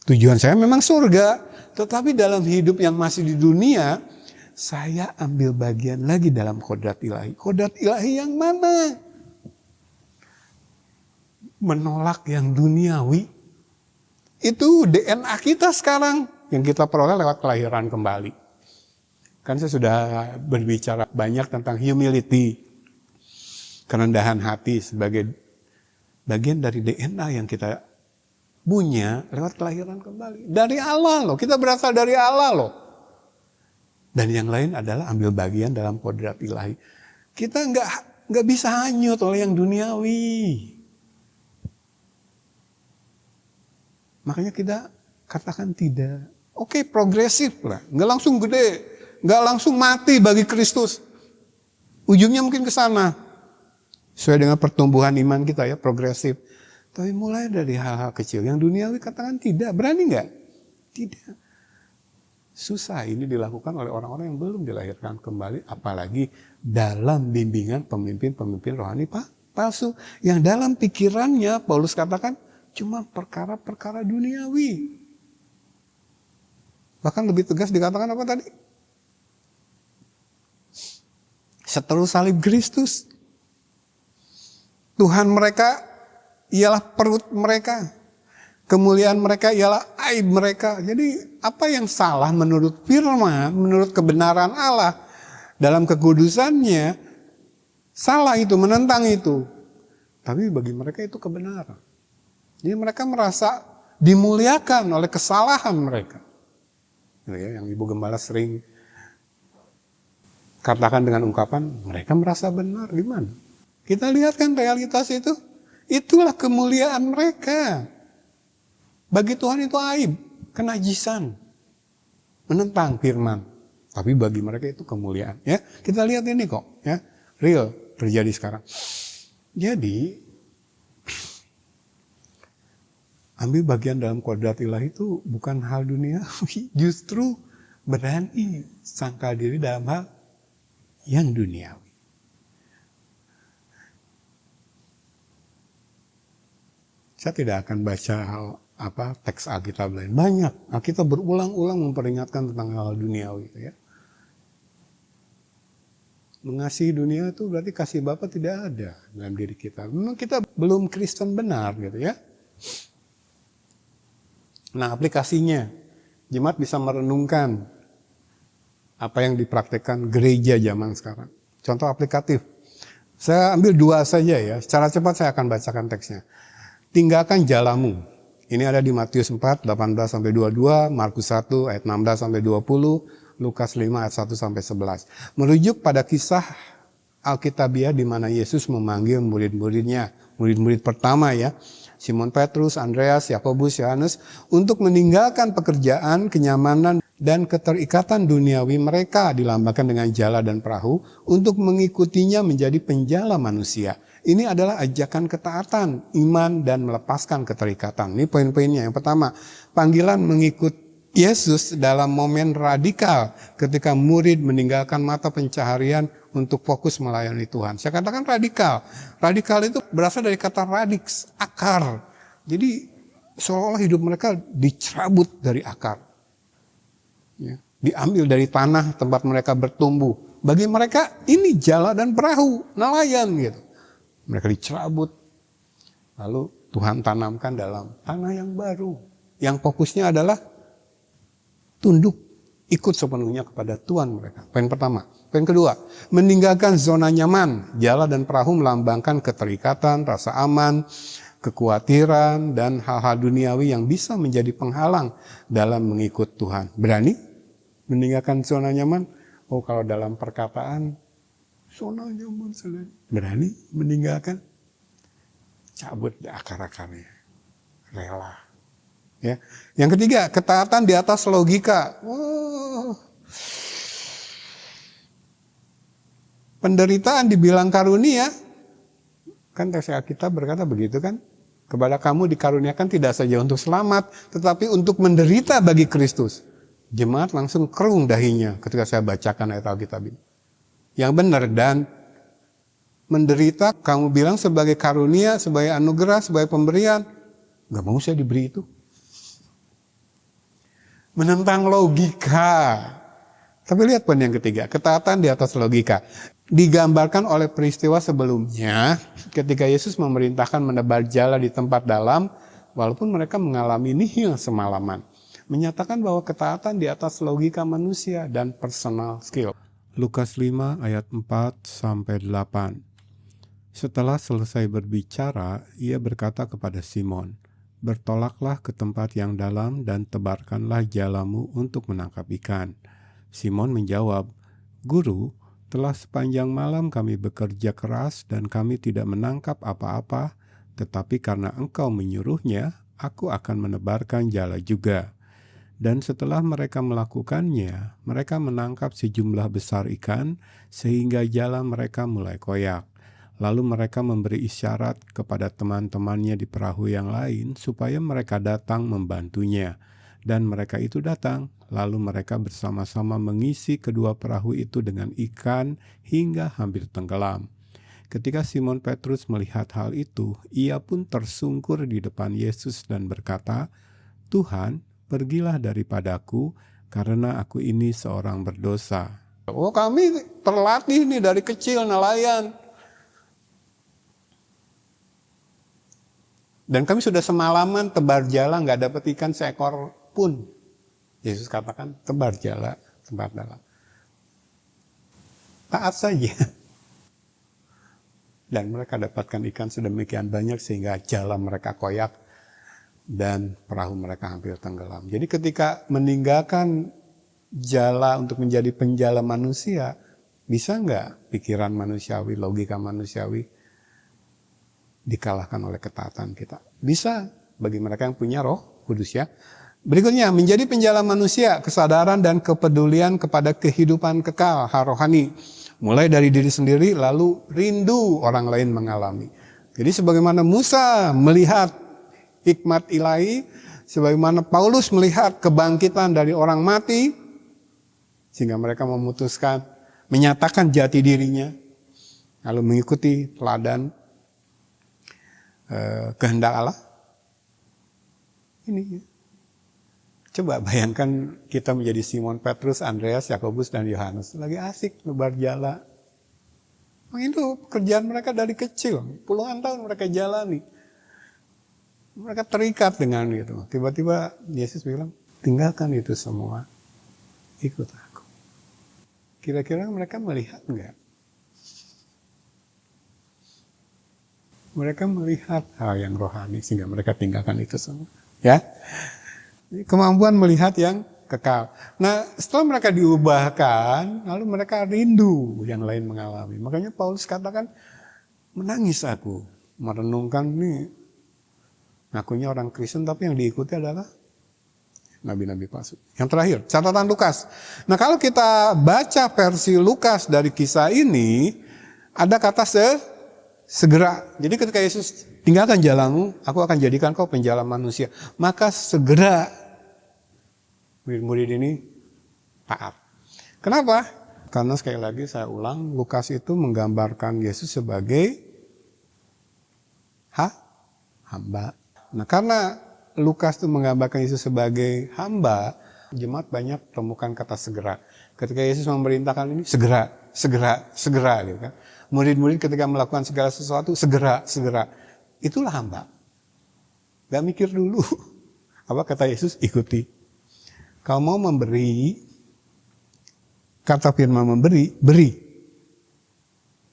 Tujuan saya memang surga, tetapi dalam hidup yang masih di dunia, saya ambil bagian lagi dalam kodrat ilahi. Kodrat ilahi yang mana? Menolak yang duniawi. Itu DNA kita sekarang yang kita peroleh lewat kelahiran kembali. Kan saya sudah berbicara banyak tentang humility. Kerendahan hati sebagai bagian dari DNA yang kita punya lewat kelahiran kembali. Dari Allah loh, kita berasal dari Allah loh. Dan yang lain adalah ambil bagian dalam kodrat ilahi. Kita nggak bisa hanyut oleh yang duniawi. Makanya kita katakan tidak. Oke, progresif lah. Nggak langsung gede. Nggak langsung mati bagi Kristus. Ujungnya mungkin ke sana. Sesuai dengan pertumbuhan iman kita ya, progresif. Tapi mulai dari hal-hal kecil. Yang duniawi katakan tidak. Berani nggak? Tidak. Susah ini dilakukan oleh orang-orang yang belum dilahirkan kembali, apalagi dalam bimbingan pemimpin-pemimpin rohani palsu. Yang dalam pikirannya, Paulus katakan, cuma perkara-perkara duniawi. Bahkan lebih tegas dikatakan apa tadi? Seteru salib Kristus. Tuhan mereka ialah perut mereka. Kemuliaan mereka ialah aib mereka. Jadi apa yang salah menurut firman, menurut kebenaran Allah dalam kekudusannya, salah itu, menentang itu. Tapi bagi mereka itu kebenaran. Jadi mereka merasa dimuliakan oleh kesalahan mereka. Yang Ibu Gembala sering katakan dengan ungkapan, mereka merasa benar. Gimana? Kita lihat kan realitas itu. Itulah kemuliaan mereka. Bagi Tuhan itu aib, kenajisan, menentang firman. Tapi bagi mereka itu kemuliaan. Ya, kita lihat ini kok, ya, real terjadi sekarang. Jadi, ambil bagian dalam kodrat ilahi itu bukan hal duniawi, justru berani sangkal diri dalam hal yang duniawi. Saya tidak akan baca teks Alkitab lain. Banyak. Alkitab berulang-ulang memperingatkan tentang hal duniawi. Ya. Mengasihi dunia itu berarti kasih Bapa tidak ada dalam diri kita. Memang kita belum Kristen benar gitu ya. Nah, aplikasinya, jemaat bisa merenungkan apa yang dipraktekkan gereja zaman sekarang. Contoh aplikatif. Saya ambil 2 saja ya. Secara cepat saya akan bacakan teksnya. Tinggalkan jalamu. Ini ada di Matius 4, 18-22, Markus 1, ayat 16-20, Lukas 5, ayat 1-11. Merujuk pada kisah Alkitabiah di mana Yesus memanggil murid-muridnya. Murid-murid pertama ya. Simon Petrus, Andreas, Yakobus, Yohanes. Untuk meninggalkan pekerjaan, kenyamanan, dan keterikatan duniawi mereka dilambangkan dengan jala dan perahu. Untuk mengikutinya menjadi penjala manusia. Ini adalah ajakan ketaatan, iman, dan melepaskan keterikatan. Ini poin-poinnya. Yang pertama, panggilan mengikut Yesus dalam momen radikal ketika murid meninggalkan mata pencaharian untuk fokus melayani Tuhan. Saya katakan radikal. Radikal itu berasal dari kata radix, akar. Jadi seolah-olah hidup mereka dicabut dari akar. Ya, diambil dari tanah tempat mereka bertumbuh. Bagi mereka ini jala dan perahu, nelayan gitu. Mereka dicabut. Lalu Tuhan tanamkan dalam tanah yang baru. Yang fokusnya adalah tunduk ikut sepenuhnya kepada Tuhan mereka. Poin pertama. Poin kedua, meninggalkan zona nyaman. Jala dan perahu melambangkan keterikatan, rasa aman, kekhawatiran, dan hal-hal duniawi yang bisa menjadi penghalang dalam mengikut Tuhan. Berani meninggalkan zona nyaman? Oh, kalau dalam perkataan, zona nyaman selain. Berani meninggalkan? Cabut akar-akarnya. Rela. Ya. Yang ketiga, ketaatan di atas logika. Wow. Penderitaan dibilang karunia. Kan teks Alkitab berkata begitu kan? Kepada kamu dikaruniakan tidak saja untuk selamat, tetapi untuk menderita bagi Kristus. Jemaat langsung kerung dahinya ketika saya bacakan ayat Alkitab ini. Yang benar, dan menderita kamu bilang sebagai karunia, sebagai anugerah, sebagai pemberian. Gak mau saya diberi itu. Menentang logika. Tapi lihat poin yang ketiga, ketaatan di atas logika. Digambarkan oleh peristiwa sebelumnya ketika Yesus memerintahkan menebar jala di tempat dalam, walaupun mereka mengalami nihil semalaman. Menyatakan bahwa ketaatan di atas logika manusia dan personal skill. Lukas 5 ayat 4-8. Setelah selesai berbicara, ia berkata kepada Simon, "Bertolaklah ke tempat yang dalam dan tebarkanlah jalamu untuk menangkap ikan." Simon menjawab, "Guru, telah sepanjang malam kami bekerja keras dan kami tidak menangkap apa-apa, tetapi karena Engkau menyuruhnya, aku akan menebarkan jala juga." Dan setelah mereka melakukannya, mereka menangkap sejumlah besar ikan sehingga jala mereka mulai koyak. Lalu mereka memberi isyarat kepada teman-temannya di perahu yang lain supaya mereka datang membantunya. Dan mereka itu datang, lalu mereka bersama-sama mengisi kedua perahu itu dengan ikan hingga hampir tenggelam. Ketika Simon Petrus melihat hal itu, ia pun tersungkur di depan Yesus dan berkata, "Tuhan, pergilah daripadaku, karena aku ini seorang berdosa." Oh, kami terlatih nih dari kecil nelayan. Dan kami sudah semalaman tebar jala, gak dapat ikan seekor pun. Yesus katakan, tebar jala, tempat dalam. Taat saja. Dan mereka dapatkan ikan sedemikian banyak sehingga jala mereka koyak dan perahu mereka hampir tenggelam. Jadi ketika meninggalkan jala untuk menjadi penjala manusia, bisa nggak pikiran manusiawi, logika manusiawi dikalahkan oleh ketaatan kita? Bisa bagi mereka yang punya Roh Kudus ya. Berikutnya, menjadi penjala manusia, kesadaran dan kepedulian kepada kehidupan kekal, hal rohani. Mulai dari diri sendiri, lalu rindu orang lain mengalami. Jadi sebagaimana Musa melihat hikmat ilahi, sebagaimana Paulus melihat kebangkitan dari orang mati, sehingga mereka memutuskan, menyatakan jati dirinya, lalu mengikuti teladan kehendak Allah. Ini coba bayangkan kita menjadi Simon Petrus, Andreas, Yakobus, dan Yohanes. Lagi asik nebar jala. Itu pekerjaan mereka dari kecil. Puluhan tahun mereka jalani. Mereka terikat dengan itu. Tiba-tiba Yesus bilang, tinggalkan itu semua. Ikut aku. Kira-kira mereka melihat enggak? Mereka melihat hal yang rohani sehingga mereka tinggalkan itu semua. Ya, kemampuan melihat yang kekal. Nah, setelah mereka diubahkan, lalu mereka rindu yang lain mengalami. Makanya Paulus katakan, menangis aku merenungkan nih, ngakunya orang Kristen tapi yang diikuti adalah nabi-nabi palsu. Yang terakhir, catatan Lukas. Nah, kalau kita baca versi Lukas dari kisah ini, ada kata segera. Jadi ketika Yesus, tinggalkan jalanmu, aku akan jadikan kau penjala manusia. Maka segera murid-murid ini taat. Kenapa? Karena sekali lagi saya ulang, Lukas itu menggambarkan Yesus sebagai hamba. Nah, karena Lukas itu menggambarkan Yesus sebagai hamba, jemaat banyak temukan kata segera. Ketika Yesus memerintahkan ini, segera gitu kan. Murid-murid ketika melakukan segala sesuatu, segera. Itulah hamba. Gak mikir dulu. Apa kata Yesus? Ikuti. Kau mau memberi, Kata firman memberi, beri.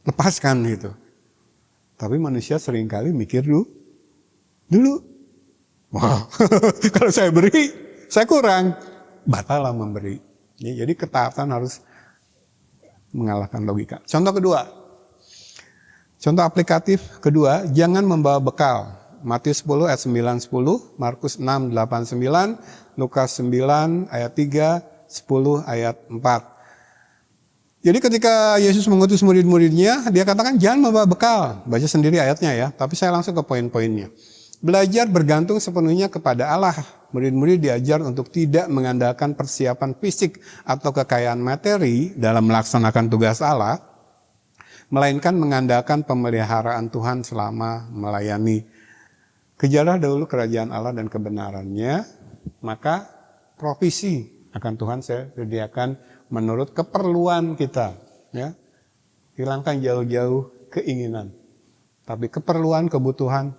Lepaskan gitu. Tapi manusia seringkali mikir dulu. Wah, kalau saya beri, saya kurang. Batallah memberi. Ya, jadi ketaatan harus mengalahkan logika. Contoh kedua. Contoh aplikatif kedua, jangan membawa bekal. Matius 10 ayat 9-10, Markus 6, 8-9, Lukas 9 ayat 3, 10 ayat 4. Jadi ketika Yesus mengutus murid-muridnya, dia katakan jangan membawa bekal. Baca sendiri ayatnya ya, tapi saya langsung ke poin-poinnya. Belajar bergantung sepenuhnya kepada Allah. Murid-murid diajar untuk tidak mengandalkan persiapan fisik atau kekayaan materi dalam melaksanakan tugas Allah, melainkan mengandalkan pemeliharaan Tuhan selama melayani. Kejarlah dahulu kerajaan Allah dan kebenarannya, maka provisi akan Tuhan saya sediakan menurut keperluan kita, ya. Hilangkan jauh-jauh keinginan, tapi keperluan, kebutuhan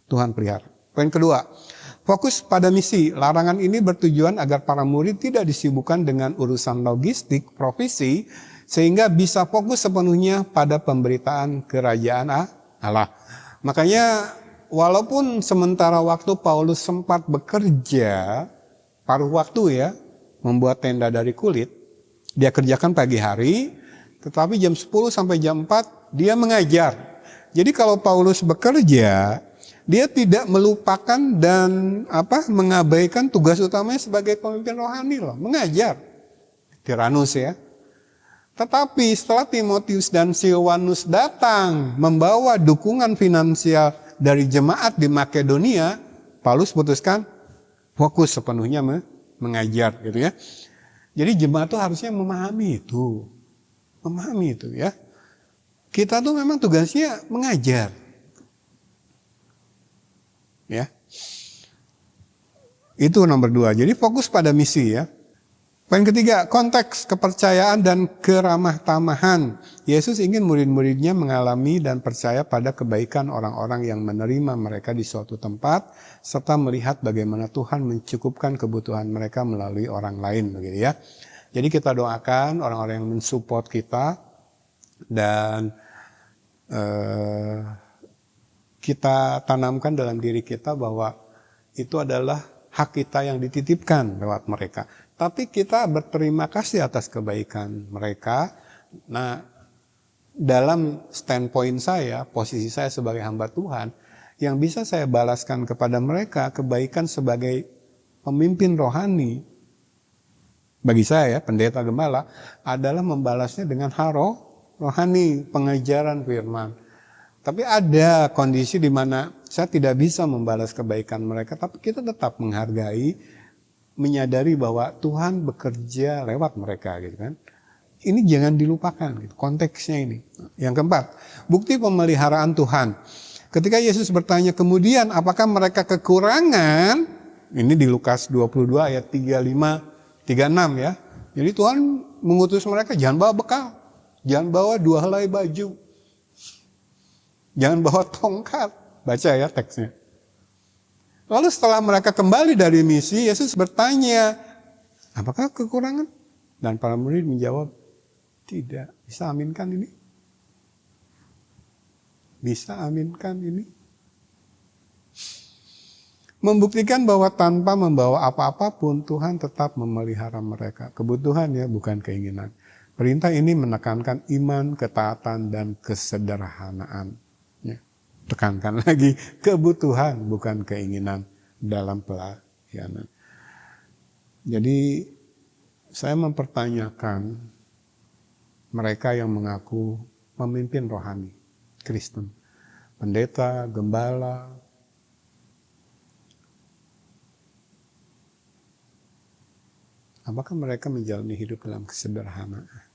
Tuhan pelihara. Poin kedua, fokus pada misi. Larangan ini bertujuan agar para murid tidak disibukkan dengan urusan logistik, profesi, sehingga bisa fokus sepenuhnya pada pemberitaan kerajaan Allah. Makanya walaupun sementara waktu Paulus sempat bekerja, paruh waktu ya, membuat tenda dari kulit, dia kerjakan pagi hari, tetapi jam 10 sampai jam 4 dia mengajar. Jadi kalau Paulus bekerja, dia tidak melupakan dan mengabaikan tugas utamanya sebagai pemimpin rohani loh, mengajar. Tiranus ya. Tetapi setelah Timotius dan Silwanus datang membawa dukungan finansial dari jemaat di Makedonia, Paulus putuskan fokus sepenuhnya mengajar gitu ya. Jadi jemaat tuh harusnya memahami itu ya. Kita tuh memang tugasnya mengajar, ya. Itu nomor 2. Jadi fokus pada misi ya. Poin ketiga, konteks kepercayaan dan keramah tamahan. Yesus ingin murid-muridnya mengalami dan percaya pada kebaikan orang-orang yang menerima mereka di suatu tempat, serta melihat bagaimana Tuhan mencukupkan kebutuhan mereka melalui orang lain, begitu ya. Jadi kita doakan orang-orang yang mensupport kita dan kita tanamkan dalam diri kita bahwa itu adalah hak kita yang dititipkan lewat mereka. Tapi kita berterima kasih atas kebaikan mereka. Nah, dalam standpoint saya, posisi saya sebagai hamba Tuhan, yang bisa saya balaskan kepada mereka kebaikan sebagai pemimpin rohani, bagi saya, pendeta gembala, adalah membalasnya dengan rohani, pengajaran firman. Tapi ada kondisi di mana saya tidak bisa membalas kebaikan mereka, tapi kita tetap menghargai, menyadari bahwa Tuhan bekerja lewat mereka gitu kan. Ini jangan dilupakan gitu, konteksnya ini. Yang keempat, bukti pemeliharaan Tuhan. Ketika Yesus bertanya kemudian apakah mereka kekurangan, ini di Lukas 22 ayat 35, 36 ya. Jadi Tuhan mengutus mereka jangan bawa bekal, jangan bawa 2 helai baju, jangan bawa tongkat. Baca ya teksnya. Lalu setelah mereka kembali dari misi, Yesus bertanya, apakah kekurangan? Dan para murid menjawab, tidak. Bisa aminkan ini? Bisa aminkan ini? Membuktikan bahwa tanpa membawa apa-apapun, Tuhan tetap memelihara mereka. Kebutuhan ya, bukan keinginan. Perintah ini menekankan iman, ketaatan, dan kesederhanaan. Tekankan lagi, kebutuhan bukan keinginan dalam pelayanan. Jadi saya mempertanyakan mereka yang mengaku pemimpin rohani Kristen, pendeta, gembala, apakah mereka menjalani hidup dalam kesederhanaan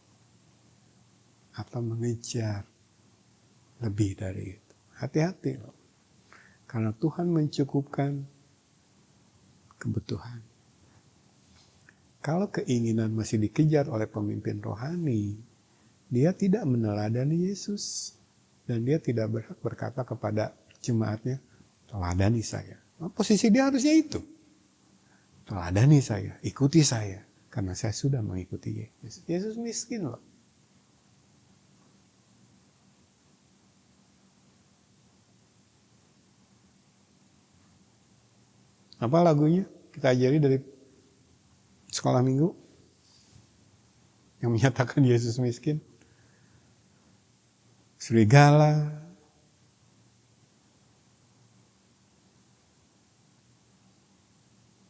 atau mengejar lebih dari itu? Hati-hati loh. Karena Tuhan mencukupkan kebutuhan. Kalau keinginan masih dikejar oleh pemimpin rohani, dia tidak meneladani Yesus. Dan dia tidak berhak berkata kepada jemaatnya, teladani saya. Nah, posisi dia harusnya itu. Teladani saya, ikuti saya. Karena saya sudah mengikuti Yesus. Yesus miskin loh. Apa lagunya? Kita ajari dari sekolah minggu. Yang menyatakan Yesus miskin. Serigala.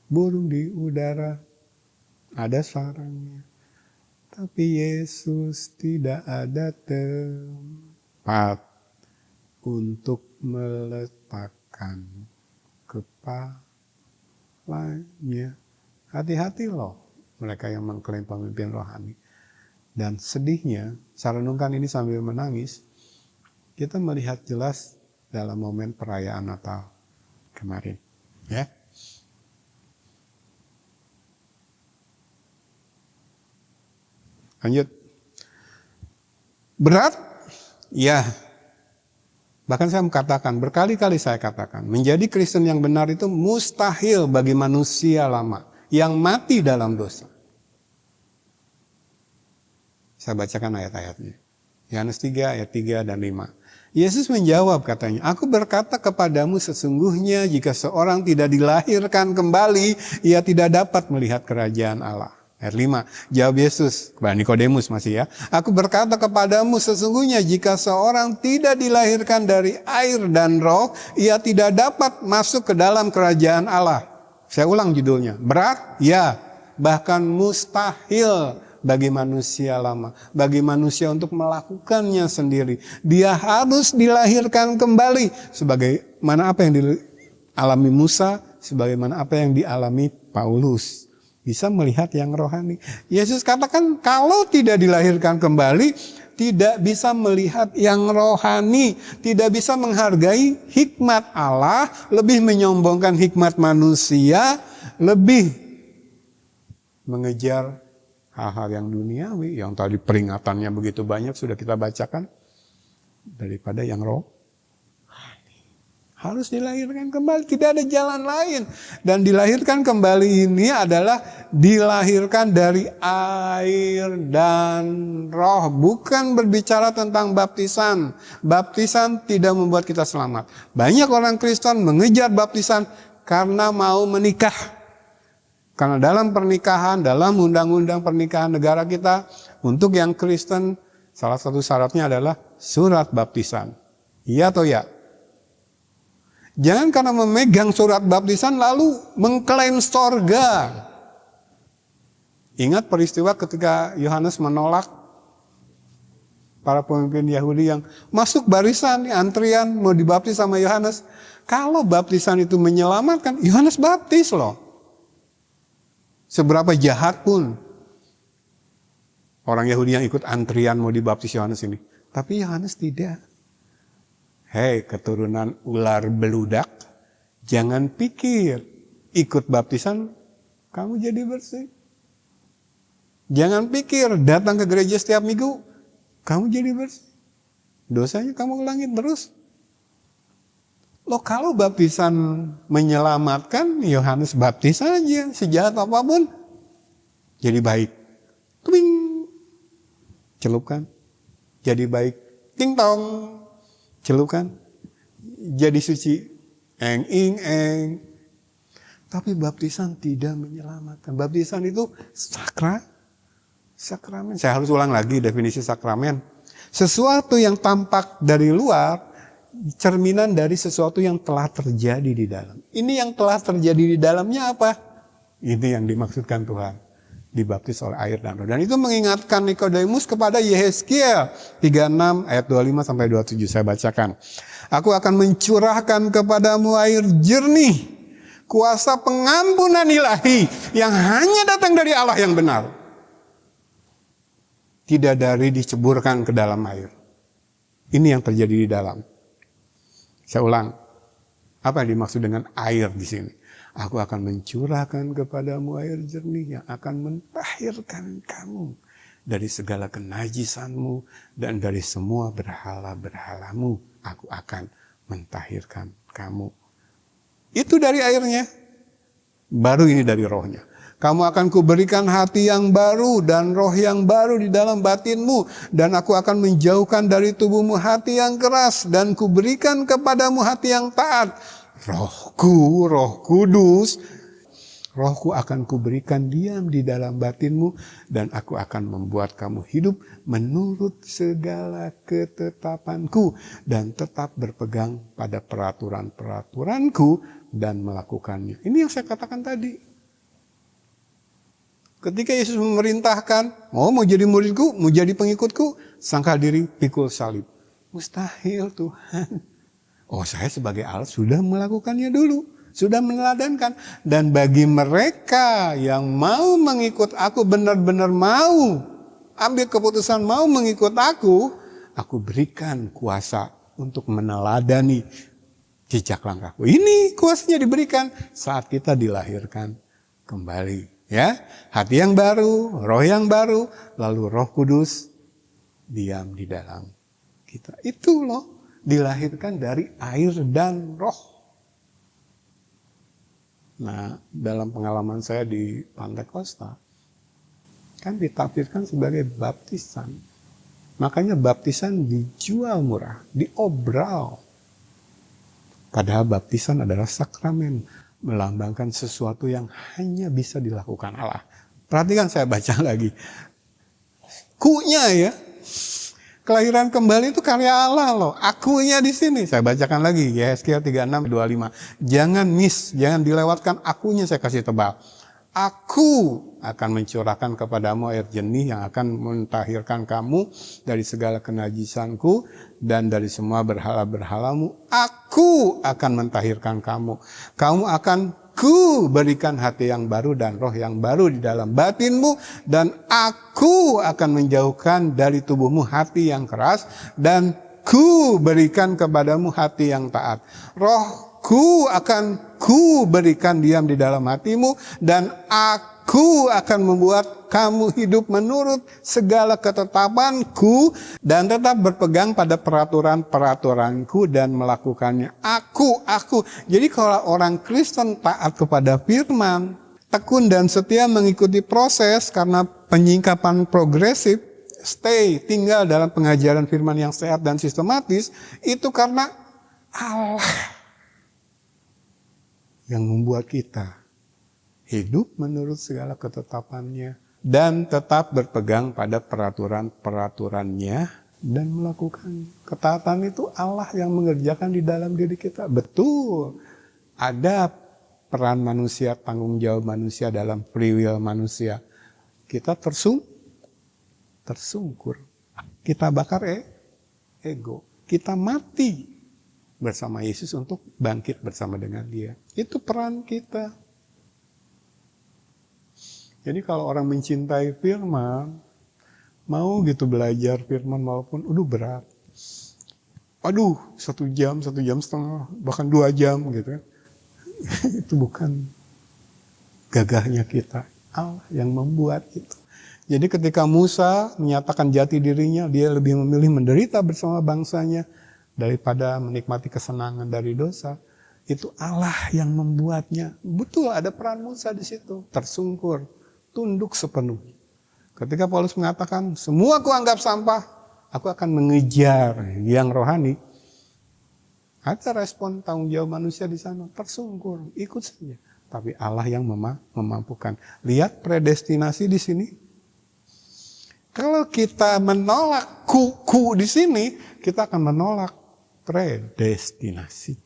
Burung di udara. Ada sarangnya, tapi Yesus tidak ada tempat untuk meletakkan kepalanya. Hati-hati loh mereka yang mengklaim pemimpin rohani. Dan sedihnya, saya renungkan ini sambil menangis, kita melihat jelas dalam momen perayaan Natal kemarin. Ya. Lanjut. Berat? Ya. Bahkan saya mengatakan, berkali-kali saya katakan, menjadi Kristen yang benar itu mustahil bagi manusia lama yang mati dalam dosa. Saya bacakan ayat-ayatnya. Yohanes 3 ayat 3 dan 5. Yesus menjawab katanya, aku berkata kepadamu sesungguhnya jika seorang tidak dilahirkan kembali, ia tidak dapat melihat kerajaan Allah. Ayat 5, jawab Yesus kepada Nikodemus masih ya. Aku berkata kepadamu sesungguhnya jika seorang tidak dilahirkan dari air dan roh, ia tidak dapat masuk ke dalam kerajaan Allah. Saya ulang judulnya, berat? Ya, bahkan mustahil bagi manusia lama. Bagi manusia untuk melakukannya sendiri. Dia harus dilahirkan kembali. Sebagaimana apa yang dialami Musa, sebagaimana apa yang dialami Paulus. Bisa melihat yang rohani. Yesus katakan kalau tidak dilahirkan kembali, tidak bisa melihat yang rohani. Tidak bisa menghargai hikmat Allah, lebih menyombongkan hikmat manusia, lebih mengejar hal-hal yang duniawi. Yang tadi peringatannya begitu banyak sudah kita bacakan. Daripada yang rohani. Harus dilahirkan kembali, tidak ada jalan lain. Dan dilahirkan kembali ini adalah dilahirkan dari air dan roh. Bukan berbicara tentang baptisan. Baptisan tidak membuat kita selamat. Banyak orang Kristen mengejar baptisan karena mau menikah. Karena dalam pernikahan, dalam undang-undang pernikahan negara kita, untuk yang Kristen, salah satu syaratnya adalah surat baptisan. Iya atau ya? Jangan karena memegang surat baptisan lalu mengklaim sorga. Ingat peristiwa ketika Yohanes menolak para pemimpin Yahudi yang masuk barisan, antrian mau dibaptis sama Yohanes. Kalau baptisan itu menyelamatkan, Yohanes baptis loh. Seberapa jahat pun orang Yahudi yang ikut antrian mau dibaptis Yohanes ini. Tapi Yohanes tidak. Hei keturunan ular beludak, jangan pikir ikut baptisan kamu jadi bersih. Jangan pikir datang ke gereja setiap minggu kamu jadi bersih. Dosanya kamu ulangin terus. Loh kalau baptisan menyelamatkan, Yohanes baptis aja, sejahat apapun jadi baik. Tuing, celupkan, jadi baik. Ting tong. Celupkan, jadi suci, eng ing eng. Tapi baptisan tidak menyelamatkan. Baptisan itu sakramen. Saya harus ulang lagi definisi sakramen. Sesuatu yang tampak dari luar, cerminan dari sesuatu yang telah terjadi di dalam. Ini yang telah terjadi di dalamnya apa? Ini yang dimaksudkan Tuhan. Dibaptis oleh air dan roh. Dan itu mengingatkan Nikodemus kepada Yehezkiel 36 ayat 25 sampai 27. Saya bacakan. Aku akan mencurahkan kepadamu air jernih, kuasa pengampunan ilahi yang hanya datang dari Allah yang benar. Tidak dari diceburkan ke dalam air. Ini yang terjadi di dalam. Saya ulang. Apa yang dimaksud dengan air di sini? Aku akan mencurahkan kepadamu air jernih yang akan mentahirkan kamu dari segala kenajisanmu dan dari semua berhala-berhalamu. Aku akan mentahirkan kamu. Itu dari airnya. Baru ini dari rohnya. Kamu akan kuberikan hati yang baru dan roh yang baru di dalam batinmu. Dan aku akan menjauhkan dari tubuhmu hati yang keras. Dan kuberikan kepadamu hati yang taat. Rohku, Roh Kudus, Rohku akan kuberikan diam di dalam batinmu. Dan aku akan membuat kamu hidup menurut segala ketetapanku. Dan tetap berpegang pada peraturan-peraturanku dan melakukannya. Ini yang saya katakan tadi. Ketika Yesus memerintahkan, mau jadi muridku, mau jadi pengikutku, sangkal diri, pikul salib. Mustahil Tuhan. Oh, saya sebagai Allah sudah melakukannya dulu, sudah meneladankan. Dan bagi mereka yang mau mengikut aku, benar-benar mau ambil keputusan mau mengikut aku berikan kuasa untuk meneladani jejak langkahku. Ini kuasanya diberikan saat kita dilahirkan kembali. Ya, hati yang baru, roh yang baru, lalu Roh Kudus diam di dalam kita. Itu loh, dilahirkan dari air dan roh. Nah, dalam pengalaman saya di Pantai Kosta, kan ditafsirkan sebagai baptisan. Makanya baptisan dijual murah, diobral. Padahal baptisan adalah sakramen. Melambangkan sesuatu yang hanya bisa dilakukan Allah. Perhatikan saya baca lagi. Ku-nya ya. Kelahiran kembali itu karya Allah loh. Akunya di sini. Saya bacakan lagi. Yesaya 36:25. Jangan miss, jangan dilewatkan akunya, saya kasih tebal. Aku akan mencurahkan kepadamu air jernih yang akan mentahirkan kamu dari segala kenajisanku dan dari semua berhala-berhalamu. Aku akan mentahirkan kamu. Kamu akan ku berikan hati yang baru dan roh yang baru di dalam batinmu. Dan aku akan menjauhkan dari tubuhmu hati yang keras. Dan ku berikan kepadamu hati yang taat. Rohku akan ku berikan diam di dalam hatimu. Dan aku akan membuat kamu hidup menurut segala ketetapanku. Dan tetap berpegang pada peraturan-peraturanku dan melakukannya. Aku. Jadi kalau orang Kristen taat kepada firman, tekun dan setia mengikuti proses karena penyingkapan progresif, tinggal dalam pengajaran firman yang sehat dan sistematis, itu karena Allah yang membuat kita hidup menurut segala ketetapannya dan tetap berpegang pada peraturan-peraturannya dan melakukan. Ketaatan itu Allah yang mengerjakan di dalam diri kita. Betul, ada peran manusia, tanggung jawab manusia dalam free will manusia. Kita tersungkur. Kita bakar ego. Kita mati bersama Yesus untuk bangkit bersama dengan Dia. Itu peran kita. Jadi kalau orang mencintai firman, mau gitu belajar firman walaupun berat. 1 jam, 1 jam setengah, bahkan 2 jam gitu. Itu bukan gagahnya kita. Allah yang membuat itu. Jadi ketika Musa menyatakan jati dirinya, dia lebih memilih menderita bersama bangsanya daripada menikmati kesenangan dari dosa. Itu Allah yang membuatnya. Betul, ada peran Musa di situ. Tersungkur, tunduk sepenuhnya. Ketika Paulus mengatakan, semua aku anggap sampah, aku akan mengejar yang rohani. Ada respon tanggung jawab manusia di sana. Tersungkur, ikut saja. Tapi Allah yang memampukan. Lihat predestinasi di sini. Kalau kita menolak ku di sini, kita akan menolak predestinasi.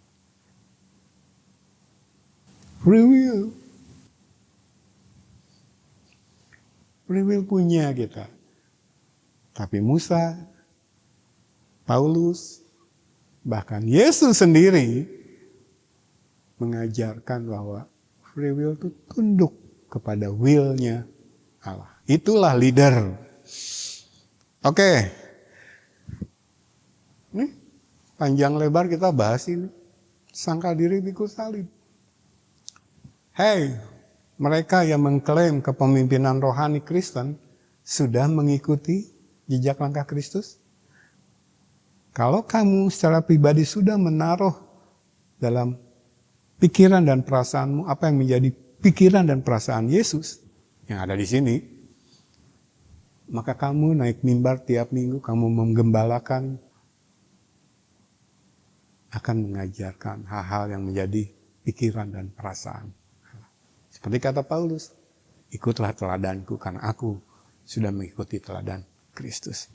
Free will. Free will punya kita. Tapi Musa, Paulus, bahkan Yesus sendiri mengajarkan bahwa free will itu tunduk kepada will-nya Allah. Itulah leader. Oke. Nih, panjang lebar kita bahas ini. Sangkal diri pikul salib. Hey, mereka yang mengklaim kepemimpinan rohani Kristen sudah mengikuti jejak langkah Kristus? Kalau kamu secara pribadi sudah menaruh dalam pikiran dan perasaanmu apa yang menjadi pikiran dan perasaan Yesus, yang ada di sini, maka kamu naik mimbar tiap minggu, kamu menggembalakan, akan mengajarkan hal-hal yang menjadi pikiran dan perasaan. Seperti kata Paulus, ikutlah teladanku karena aku sudah mengikuti teladan Kristus.